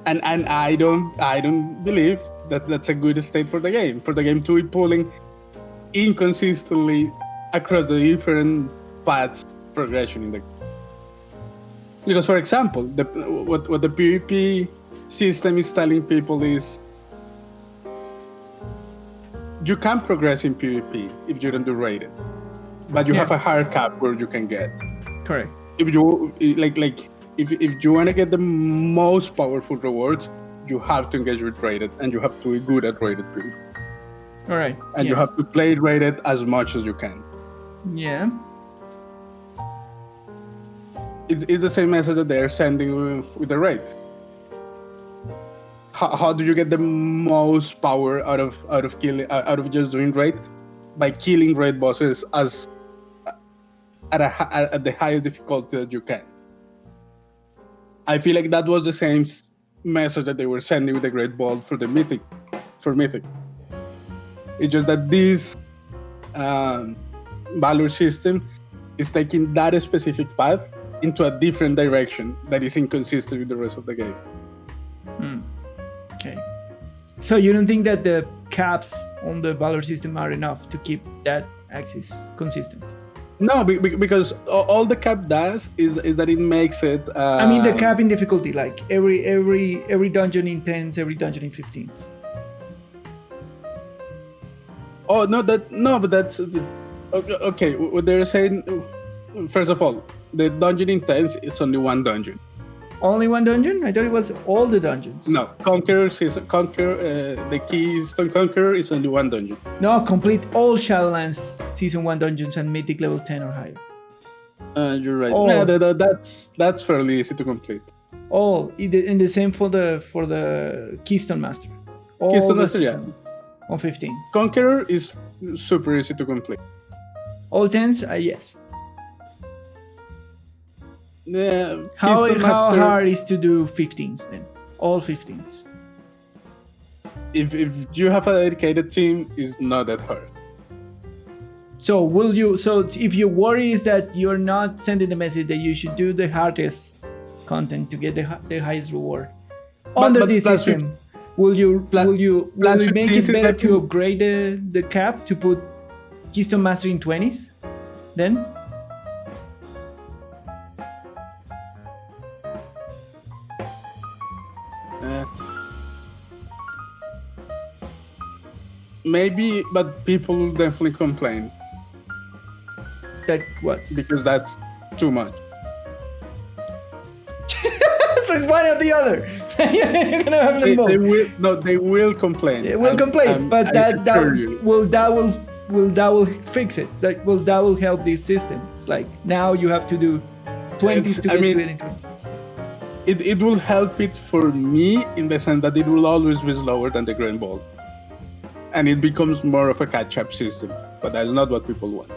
And I don't believe that that's a good state for the game. For the game to be pulling inconsistently across the different paths progression in the game. Because, for example, what the PvP system is telling people is you can progress in PvP if you don't do raided, but you have a hard cap where you can get. Correct. If you if you want to get the most powerful rewards, you have to engage with raided, and you have to be good at raided PvP. All right. And you have to play raided as much as you can. Yeah. It's the same message that they're sending with the raid. How do you get the most power out of just doing raid? By killing raid bosses at the highest difficulty that you can. I feel like that was the same message that they were sending with the Great Ball for Mythic. It's just that this Valor system is taking that specific path into a different direction that is inconsistent with the rest of the game. Okay. So you don't think that the caps on the Valor system are enough to keep that axis consistent? No, because all the cap does is that it makes it. I mean the cap in difficulty, like every dungeon in 10s, every dungeon in 15s. Oh no, but that's okay. What they're saying, first of all, the dungeon in 10s is only one dungeon. Only one dungeon? I thought it was all the dungeons. No, the Keystone Conqueror is only one dungeon. No, complete all Shadowlands Season 1 dungeons and Mythic level 10 or higher. You're right. No, that's fairly easy to complete. All, and the same for the Keystone Master. All Keystone Master, yeah. On 15s. Conqueror is super easy to complete. All 10s? Yes. Yeah. How hard is to do 15s then? All 15s. If you have a dedicated team, it's not that hard. So if your worry is that you're not sending the message that you should do the hardest content to get the highest reward under this system, will you make it better to upgrade the cap to put Keystone Master in 20s then? Maybe, but people will definitely complain. That what? Because that's too much. So it's one or the other. You're gonna have them both. They will complain. It will complain, but that will fix it. That will help this system. It's like now you have to do 20s to get to 20. It will help it for me in the sense that it will always be slower than the grand ball, and it becomes more of a catch-up system. But that's not what people want.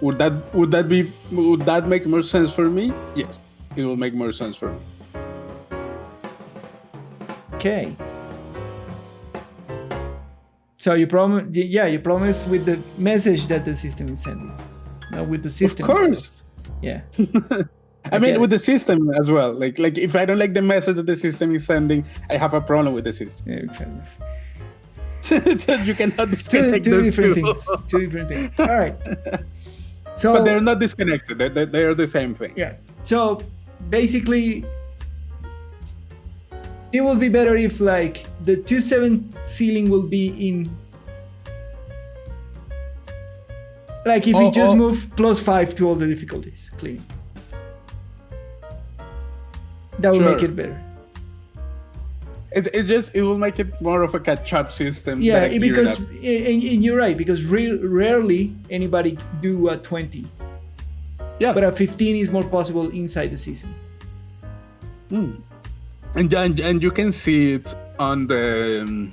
Would that make more sense for me? Yes, it will make more sense for me. Okay. So you promise with the message that the system is sending, not with the system. Of course. Itself. Yeah. I mean, with the system as well. Like if I don't like the message that the system is sending, I have a problem with the system. Yeah, fair enough. So you cannot disconnect those two. Two different things. All right. So, but they're not disconnected. They are the same thing. Yeah. So basically, it will be better if like the 2.7 ceiling will be in. Like if you just move +5 to all the difficulties, clean. That will make it better. It will make it more of a catch-up system. Yeah, because and you're right, because rarely anybody do a 20. Yeah. But a 15 is more possible inside the season. And you can see it on the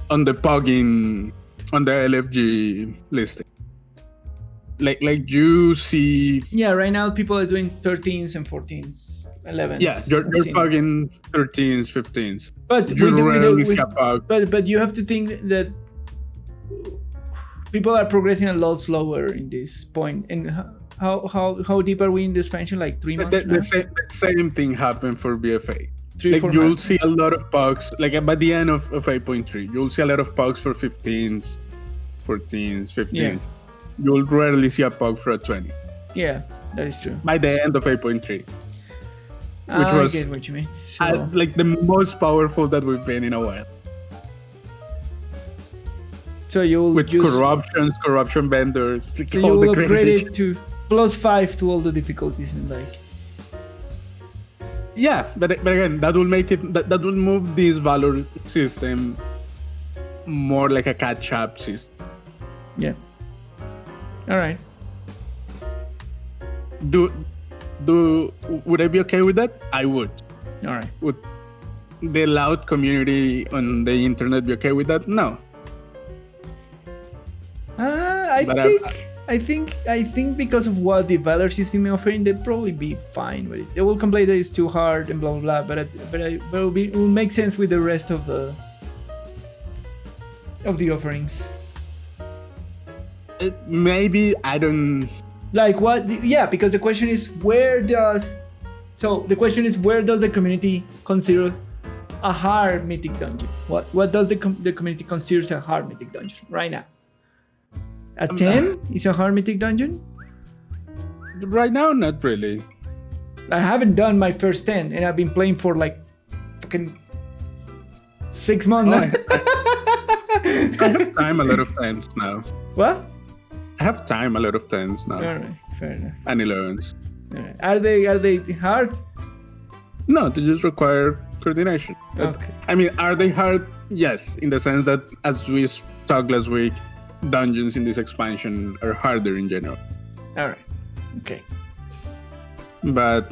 plugin on the LFG listing. Like you see. Yeah, right now people are doing 13s and 14s, 11s. Yeah, you're plugging 13s, 15s. But but you have to think that people are progressing a lot slower in this point. And how deep are we in the expansion? Like 3 months now? The same thing happened for BFA. 3-4 you'll months. see a lot of bugs. Like by the end of 8.3, you'll see a lot of bugs for 15s, 14s, 15s. Yeah. You'll rarely see a bug for a 20. Yeah, that is true. By the end of 8.3. Which was I get what you mean. So, like the most powerful that we've been in a while. So you'll with corruption vendors, so all you'll the upgrade it to +5 to all the difficulties and like. Yeah, but again, that will make it that will move this Valor system more like a catch-up system. Yeah. All right. Would I be okay with that? I would. All right. Would the loud community on the internet be okay with that? No. I think because of what the Valor system is offering, they'll probably be fine with it. They will complain that it's too hard and blah blah blah, but it will make sense with the rest of the offerings. Maybe I don't like what. Yeah, because the question is where does the community consider a hard mythic dungeon? What does the community consider a hard mythic dungeon right now? A 10 is a hard mythic dungeon? Right now, not really. I haven't done my first 10 and I've been playing for like fucking 6 months now. I have time a lot of times now. What? I have time a lot of times now. All right, fair enough. And 11s. Right. Are they hard? No, they just require coordination. Okay. I mean, are they hard? Yes, in the sense that, as we talked last week, dungeons in this expansion are harder in general. All right. Okay. But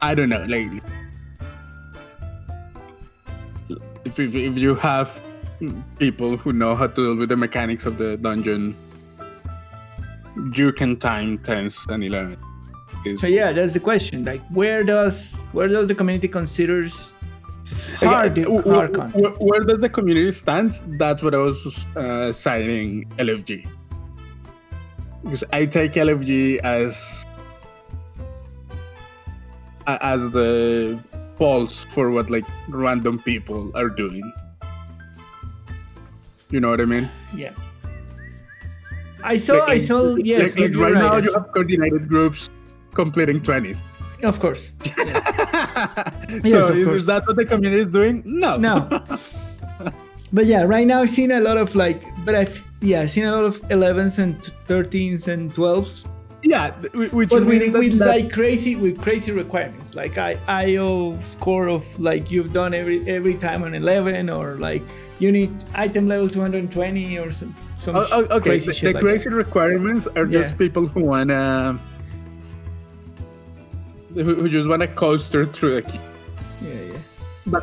I don't know. Like, if you have people who know how to deal with the mechanics of the dungeon, you can time 10s and 11. So yeah, that's the question. Like, where does the community considers hard content? Where does the community stand? That's what I was citing LFG. Because I take LFG as the pulse for what like random people are doing. You know what I mean? Yeah. I saw. Yes. Like right now, you have coordinated groups completing 20s. Of course. Yeah. So is that what the community is doing? No. But yeah, right now I've seen a lot of like, but Yeah, I've seen a lot of 11s and 13s and 12s. Yeah, which But means with that like crazy requirements, like IO score of like you've done every time on 11, or like you need item level 220 or some okay. crazy shit. The crazy requirements are just people who wanna who just wanna coaster through the key. Yeah.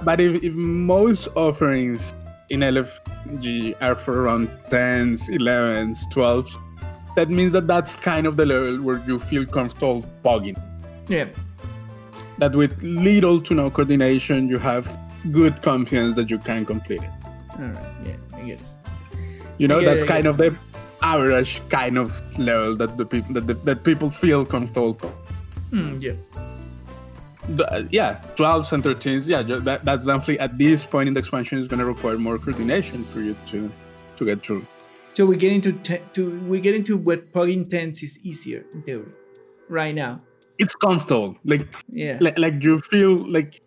But if most offerings in LFG are for around 10s, 11s, 12s, that means that's kind of the level where you feel comfortable pogging. Yeah. That with little to no coordination, you have good confidence that you can complete it. All right. Yeah, I get it. That's kind of the average kind of level that the people that people feel comfortable. Yeah. 12s and 13s. Yeah, that's definitely at this point in the expansion is going to require more coordination for you to get through. So we get into what pogging 10s is easier in theory, right now. It's comfortable, like you feel like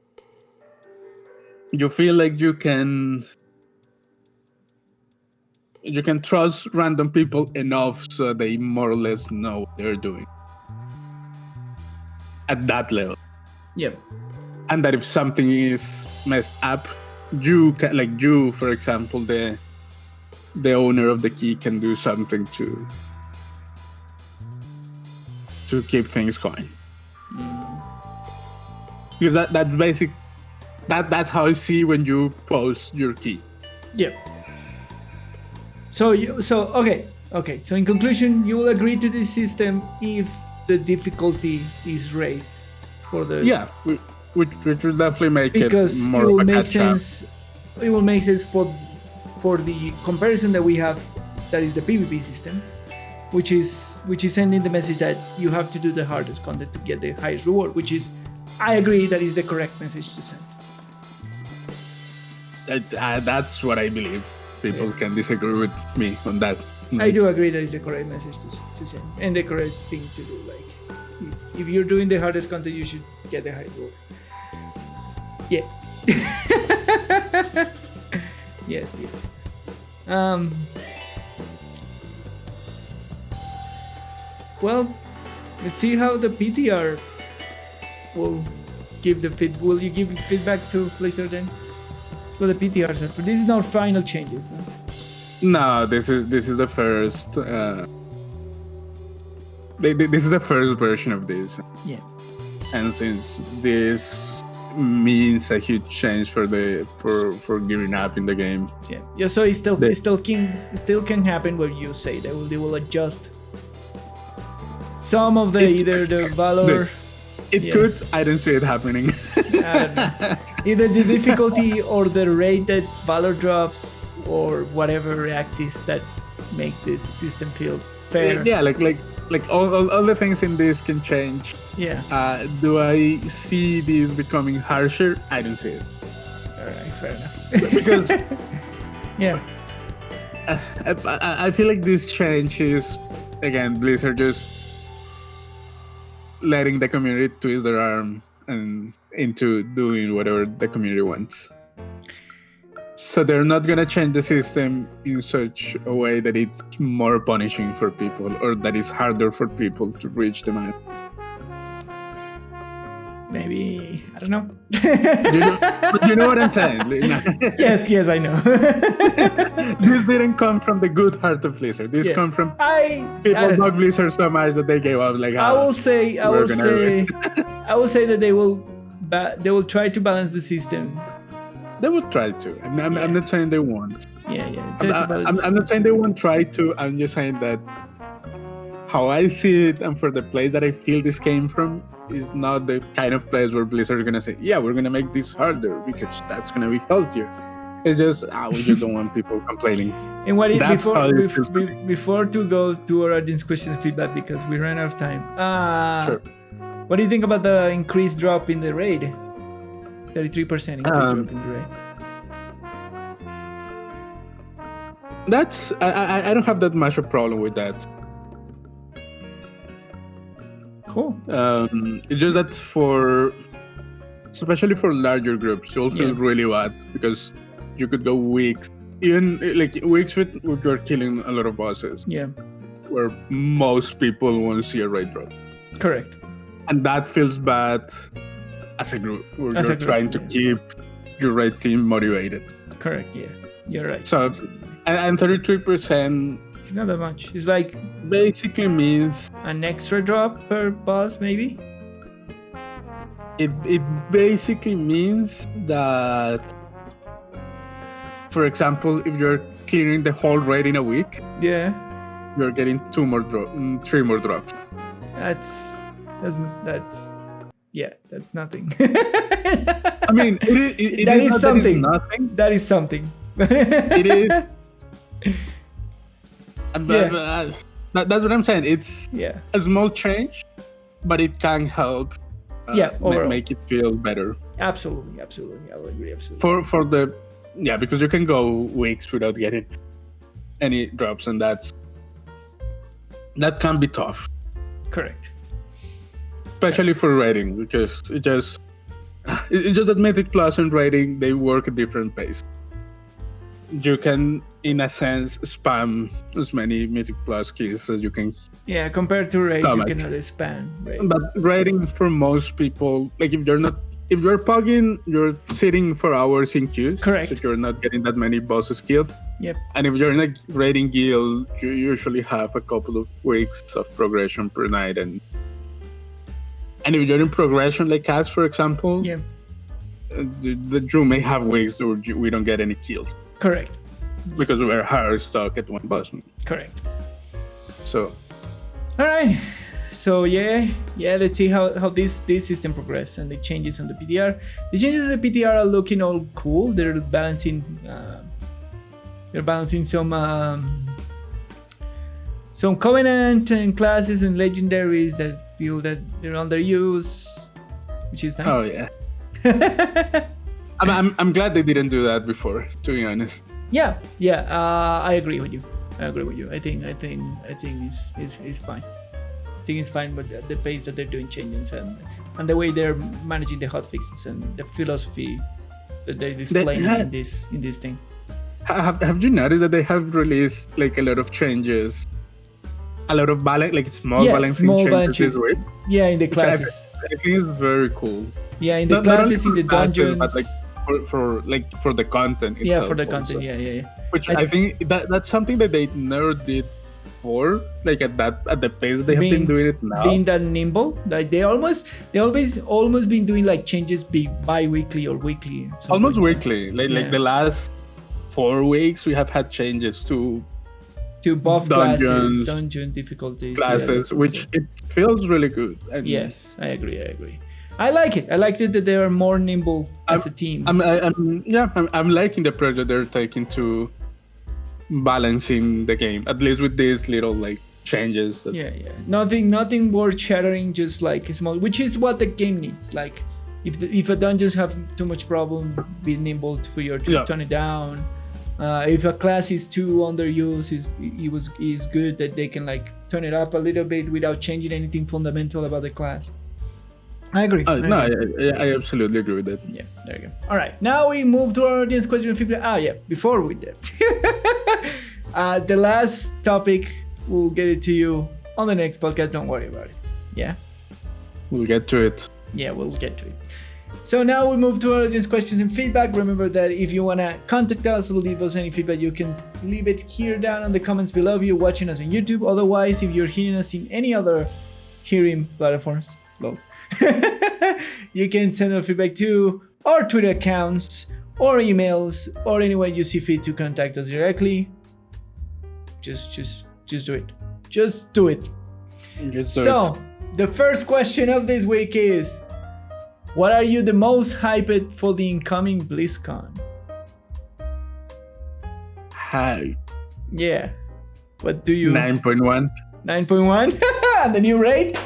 you can trust random people enough so they more or less know what they're doing at that level. Yep. And that if something is messed up, you can, like you, for example, the owner of the key can do something to keep things going. Because that's basic. That's how I see when you post your key. Yep. So okay. So in conclusion, you will agree to this system if the difficulty is raised for the which will definitely make because it more it will of a make catch-up. sense. It will make sense for the comparison that we have, that is the PvP system, which is sending the message that you have to do the hardest content to get the highest reward, which is, I agree, that is the correct message to send. That's what I believe. People can disagree with me on that. I do agree that is the correct message to send and the correct thing to do. Like, if you're doing the hardest content, you should get the highest reward. Yes. Yes. Well, let's see how the PTR will give the feed. Will you give feedback to Blizzard then? Well, the PTRs are. This is not final changes, no? No, this is the first. This is the first version of this. Yeah. And since this means a huge change for giving up in the game. Yeah. So it still can happen where you say they will adjust some of either the Valor. It could. I don't see it happening. I don't know. Either the difficulty or the rate that Valor drops or whatever axis that makes this system feels fair. Yeah, like all the things in this can change. Yeah. Do I see this becoming harsher? I don't see it. All right, fair enough. Because yeah, I feel like this change is, again, Blizzard just letting the community twist their arm and into doing whatever the community wants. So they're not gonna change the system in such a way that it's more punishing for people or that it's harder for people to reach the map. Maybe, I don't know. But you know what I'm saying? Yes, I know. This didn't come from the good heart of Blizzard. This come from people love Blizzard so much that they gave up. Like, I will say that they will try to balance the system. They will try to. I'm not saying they won't. Yeah. I'm not saying they won't try to. I'm just saying that how I see it and for the place that I feel this came from is not the kind of place where Blizzard is going to say, yeah, we're going to make this harder because that's going to be healthier. It's just, we just don't want people complaining. And what before to go to our audience questions feedback, because we ran out of time. Sure. What do you think about the increased drop in the raid? 33% increase drop in the raid. That's I don't have that much of a problem with that. Cool. It's just that especially for larger groups, you'll feel really bad because you could go weeks even like weeks with you're killing a lot of bosses. Yeah. Where most people won't see a raid drop. Correct. And that feels bad as a group. Where As you're a group, trying to keep your raid team motivated. Correct. Yeah. You're right. So, and 33%. It's not that much. It's like basically means an extra drop per boss, maybe. It basically means that, for example, if you're clearing the whole raid in a week, yeah, you're getting 3 more drops. That's nothing. I mean, that is something. That is something. It is. That's what I'm saying. It's a small change, but it can help. Make it feel better. Absolutely. I would agree. Absolutely. Because you can go weeks without getting any drops, and that can be tough. Correct. Especially for raiding, because it's just that Mythic Plus and raiding, they work at different pace. You can, in a sense, spam as many Mythic Plus keys as you can. Yeah, compared to raids, you cannot spam raids. But raiding, for most people, like if you're pugging, you're sitting for hours in queues. Correct. So you're not getting that many bosses killed. Yep. And if you're in a raiding guild, you usually have a couple of weeks of progression per night. And if you're in progression, like Cass, for example, you may have weeks where we don't get any kills. Correct. Because we're hard stuck at one boss. Correct. So. All right. So let's see how this system progresses and the changes on the PTR. The changes on the PTR are looking all cool. They're balancing some covenant and classes and legendaries that feel that they're underused, which is nice. Oh yeah. I'm glad they didn't do that before, to be honest. Yeah. I agree with you. I think it's fine. I think it's fine, but the pace that they're doing changes and the way they're managing the hotfixes and the philosophy that they're displaying in this thing. Have you noticed that they have released like a lot of changes, a lot of small balancing changes this week? Yeah, in the classes. I think it's very cool. Yeah, in the classes, in the dungeons. But for the content itself. Yeah, for the content. Also. Yeah. Which I think that's something that they never did before. Like at the pace that they have been doing it now. Being that nimble, like they always been doing like changes bi-weekly or weekly. Almost weekly. Like the last 4 weeks, we have had changes to buff dungeons, dungeon difficulties, classes, which it feels really good. And yes, I agree. I like it. I liked it that they are more nimble as a team. I'm liking the approach that they're taking to balancing the game, at least with these little like changes. Nothing worth shattering, just like small, which is what the game needs. Like if a dungeons have too much problem, be nimble for you to turn it down. If a class is too underused, is good that they can like turn it up a little bit without changing anything fundamental about the class. I agree. I absolutely agree with that. Yeah, there you go. All right, now we move to our audience question and feedback. Before we did, the last topic, we'll get it to you on the next podcast. Don't worry about it. Yeah, we'll get to it. Yeah, we'll get to it. So now we move to our audience questions and feedback. Remember that if you want to contact us or leave us any feedback, you can leave it here down in the comments below if you're watching us on YouTube. Otherwise, if you're hearing us in any other hearing platforms, you can send our feedback to our Twitter accounts or emails or any way you see fit to contact us directly. Just do it. Just do it. So, the first question of this week is, what are you the most hyped for the incoming BlizzCon? Hi. Yeah. What do you... 9.1. 9.1? The new raid?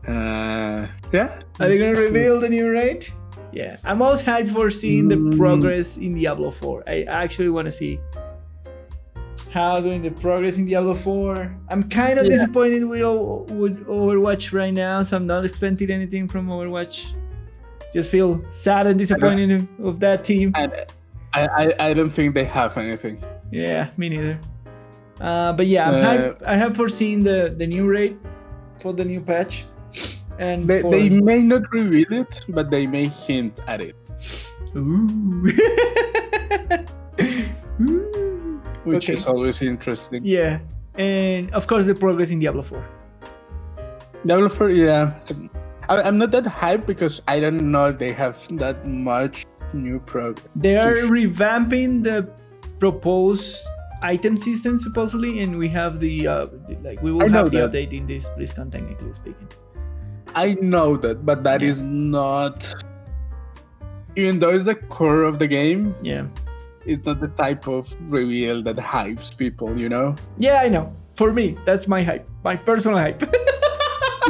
Yeah. Are they going to reveal the new raid? Yeah. I'm most hyped for seeing the progress in Diablo 4. I actually want to see how doing the progress in Diablo 4. I'm kind of disappointed with Overwatch right now, so I'm not expecting anything from Overwatch. Just feel sad and disappointed of that team. I don't think they have anything. Yeah, me neither. But yeah, I'm hyped. I have foreseen the new raid for the new patch. And they may not reveal it, but they may hint at it. Ooh. Which is always interesting. Yeah. And of course the progress in Diablo 4. Diablo 4, yeah. I'm not that hyped because I don't know if they have that much new progress. They are revamping the proposed item system supposedly, and we have we will have the update in this BlizzCon, technically speaking. I know that, but that is not, even though it's the core of the game, it's not the type of reveal that hypes people, you know? Yeah, I know. For me, that's my hype, my personal hype.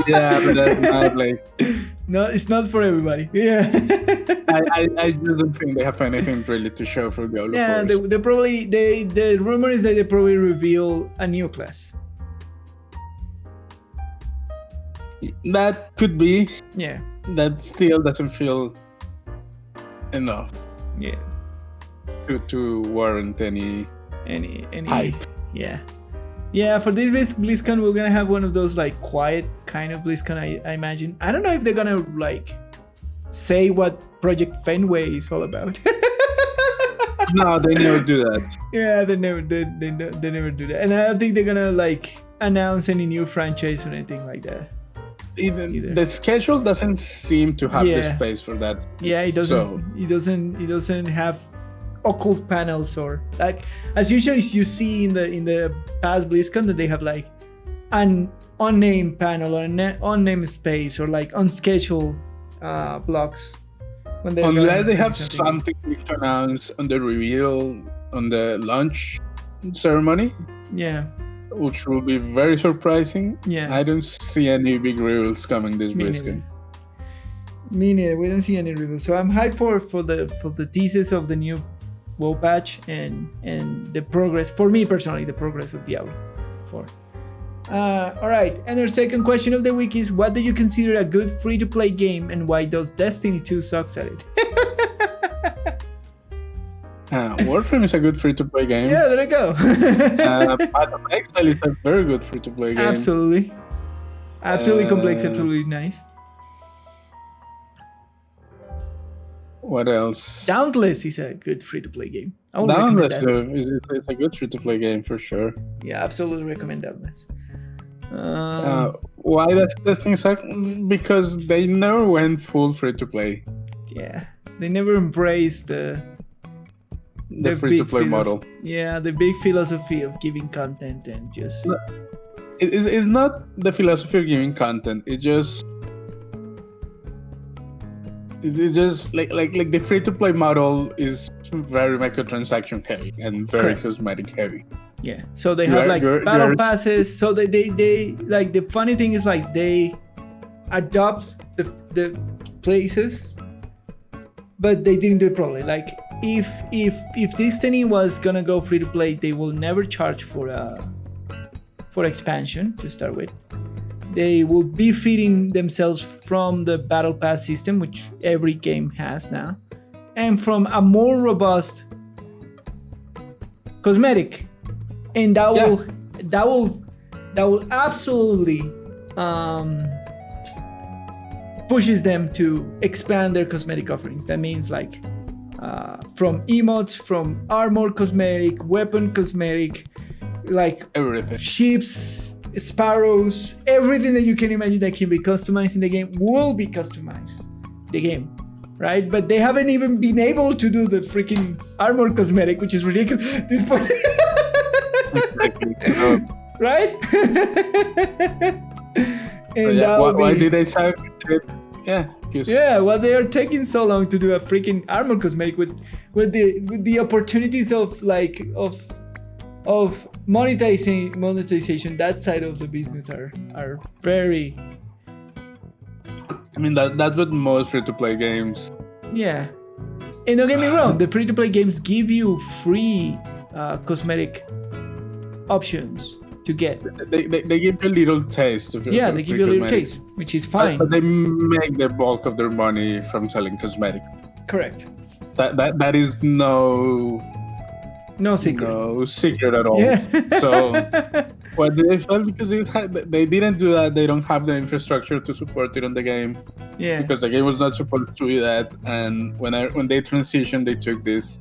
Yeah, but that's not like... No, it's not for everybody. Yeah. I just don't think they have anything really to show for Diablo 4. Yeah, they probably, the rumor is that they probably reveal a new class. That could be. Yeah. That still doesn't feel enough. Yeah. To warrant any hype. Yeah. Yeah, for this BlizzCon, we're gonna have one of those like quiet kind of BlizzCon, I imagine. I don't know if they're gonna like say what Project Fenway is all about. No, they never do that. Yeah, they never do that. And I don't think they're gonna like announce any new franchise or anything like that. Either. The schedule doesn't seem to have the space for that. Yeah, it doesn't. So. It doesn't have occult panels or like as usually you see in the past BlizzCon that they have like an unnamed panel or an unnamed space or like unscheduled blocks. Unless they have something to announce on the reveal on the launch ceremony. Yeah. Which will be very surprising. Yeah. I don't see any big reveals coming this BlizzCon. Me neither. We don't see any reveals. So I'm hyped for the thesis of the new WoW patch and the progress, for me personally, the progress of Diablo 4. All right, and our second question of the week is, what do you consider a good free-to-play game and why does Destiny 2 sucks at it? Warframe is a good free-to-play game. Yeah, there you go. Path of Exile is a very good free-to-play game. Absolutely complex, absolutely nice. What else? Dauntless is a good free-to-play game. Dauntless is a good free-to-play game for sure. Yeah, absolutely recommend Dauntless. Why does Destiny suck? Because they never went full free-to-play. Yeah, they never embraced the free-to-play model. Yeah, the big philosophy of giving content and just... It's not the philosophy of giving content. It's just like the free-to-play model is very microtransaction heavy and very cosmetic heavy. Yeah, so they have like battle passes. So they like, the funny thing is like they adopt the places, but they didn't do it properly. Like if Destiny was gonna go free to play, they will never charge for expansion to start with. They will be feeding themselves from the battle pass system, which every game has now, and from a more robust cosmetic, and that will absolutely pushes them to expand their cosmetic offerings. That means like from emotes, from armor cosmetic, weapon cosmetic, like everything, ships, sparrows, everything that you can imagine that can be customized in the game will be customized in the game, right? But they haven't even been able to do the freaking armor cosmetic, which is ridiculous at this point. Right? And why did they say it? Yeah, well, they are taking so long to do a freaking armor cosmetic with the opportunities of monetization. That side of the business are very. I mean that's what most free-to-play games. Yeah, and don't get me wrong, the free-to-play games give you free cosmetic options to get. They give you a little taste of they give you a little taste, which is fine. But they make the bulk of their money from selling cosmetics. Correct. That is no secret. No secret at all. Yeah. So what they felt, because they didn't do that, they don't have the infrastructure to support it on the game. Yeah. Because the game was not supposed to be that, and when they transitioned, they took this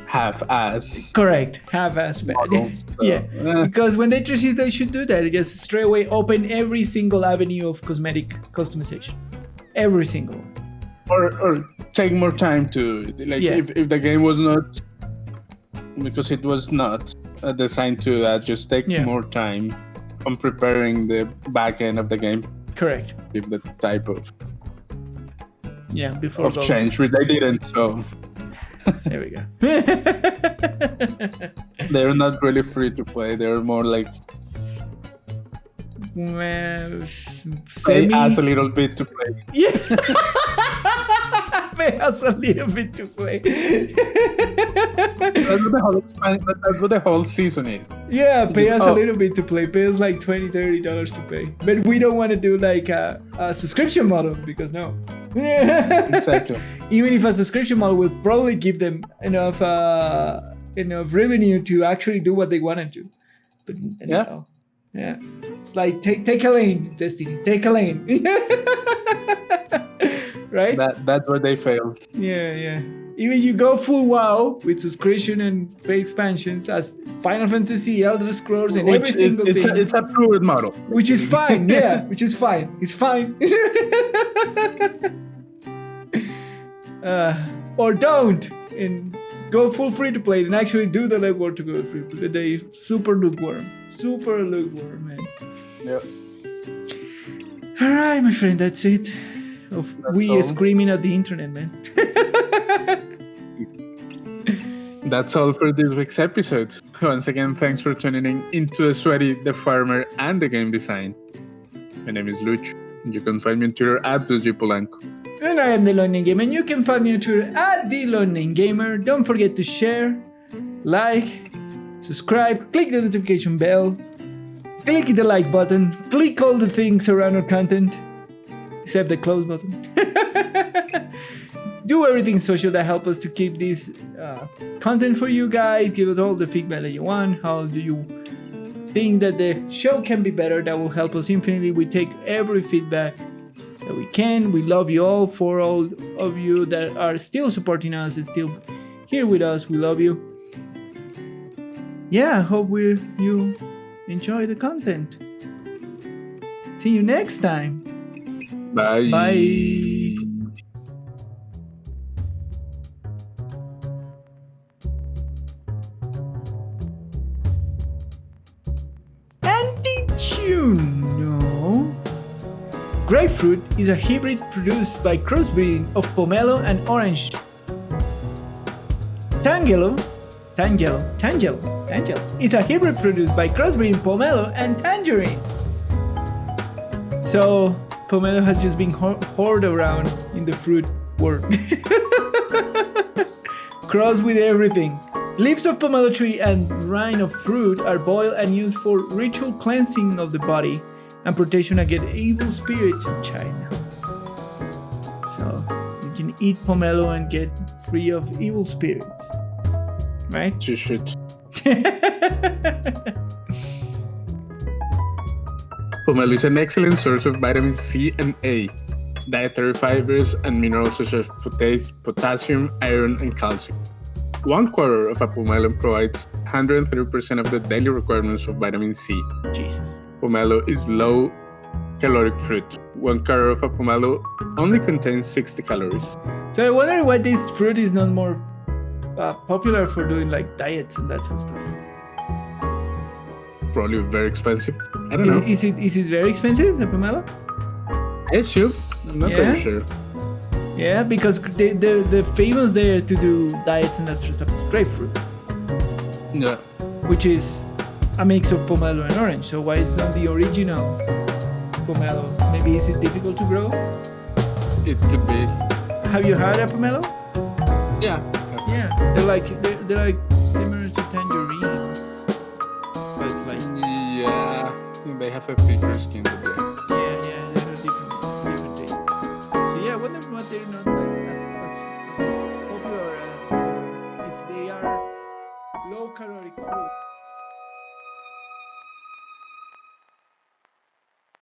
half-ass. Correct, half-ass bad. Model, so, yeah, because when they transition, they should do that. Just straight away open every single avenue of cosmetic customization, every single one. Or take more time to if the game was not, because it was not designed to that, just take more time on preparing the back end of the game. Correct. If the type of before change, which they didn't, so there we go. They're not really free to play. They're more like semi. Pay us a little bit to play. Yeah. Pay us a little bit to play. That's what the whole season is. Yeah, pay us a little bit to play. Pay us like $20-$30 to pay. But we don't want to do like a subscription model, because no. Exactly. Even if a subscription model will probably give them enough revenue to actually do what they want to do. But no. Yeah. It's like take a lane, Destiny. Take a lane. Right? That's where they failed. Yeah. Even you go full WoW with subscription and pay expansions as Final Fantasy, Elder Scrolls, and every single thing. It's a proven model. Which is fine, which is fine. It's fine. Or don't, and go full free to play and actually do the legwork to go free to play. They super lukewarm, man. Yep. All right, my friend, that's it. We screaming at the internet, man. That's all for this week's episode. Once again, thanks for tuning into The Sweaty, the Farmer, and the Game Design. My name is Lucho, and you can find me on Twitter at @LuchoPolanco. And I am The Lone Name Gamer, and you can find me on Twitter at The Lone Name Gamer. Don't forget to share, like, subscribe, click the notification bell, click the like button, click all the things around our content, except the close button. Do everything social that helps us to keep this content for you guys. Give us all the feedback that you want. How do you think that the show can be better? That will help us infinitely. We take every feedback that we can. We love you all. For all of you that are still supporting us and still here with us, we love you. Yeah, I hope you enjoy the content. See you next time. Bye. Bye. Grapefruit is a hybrid produced by crossbreeding of pomelo and orange. Tangelo is a hybrid produced by crossbreeding pomelo and tangerine. So pomelo has just been hoarded around in the fruit world. Crossed with everything. Leaves of pomelo tree and rind of fruit are boiled and used for ritual cleansing of the body and protection against evil spirits in China. So you can eat pomelo and get free of evil spirits, right? You should. Pomelo is an excellent source of vitamin C and A, dietary fibers, and minerals such as potassium, iron, and calcium. 1/4 of a pomelo provides 130% of the daily requirements of vitamin C. Jesus. Pomelo is low caloric fruit. 1/4 of a pomelo only contains 60 calories. So I wonder why this fruit is not more popular for doing like diets and that sort of stuff. Probably very expensive. I don't know. Is it very expensive, the pomelo? I assume. I'm not very sure. Yeah, because the famous there to do diets and that sort of stuff is grapefruit. Yeah. Which is a mix of pomelo and orange. So why is not the original pomelo? Maybe is it difficult to grow? It could be. Have you had a pomelo? Yeah. Yeah, they're like similar to tangerines, but like they have a thicker skin.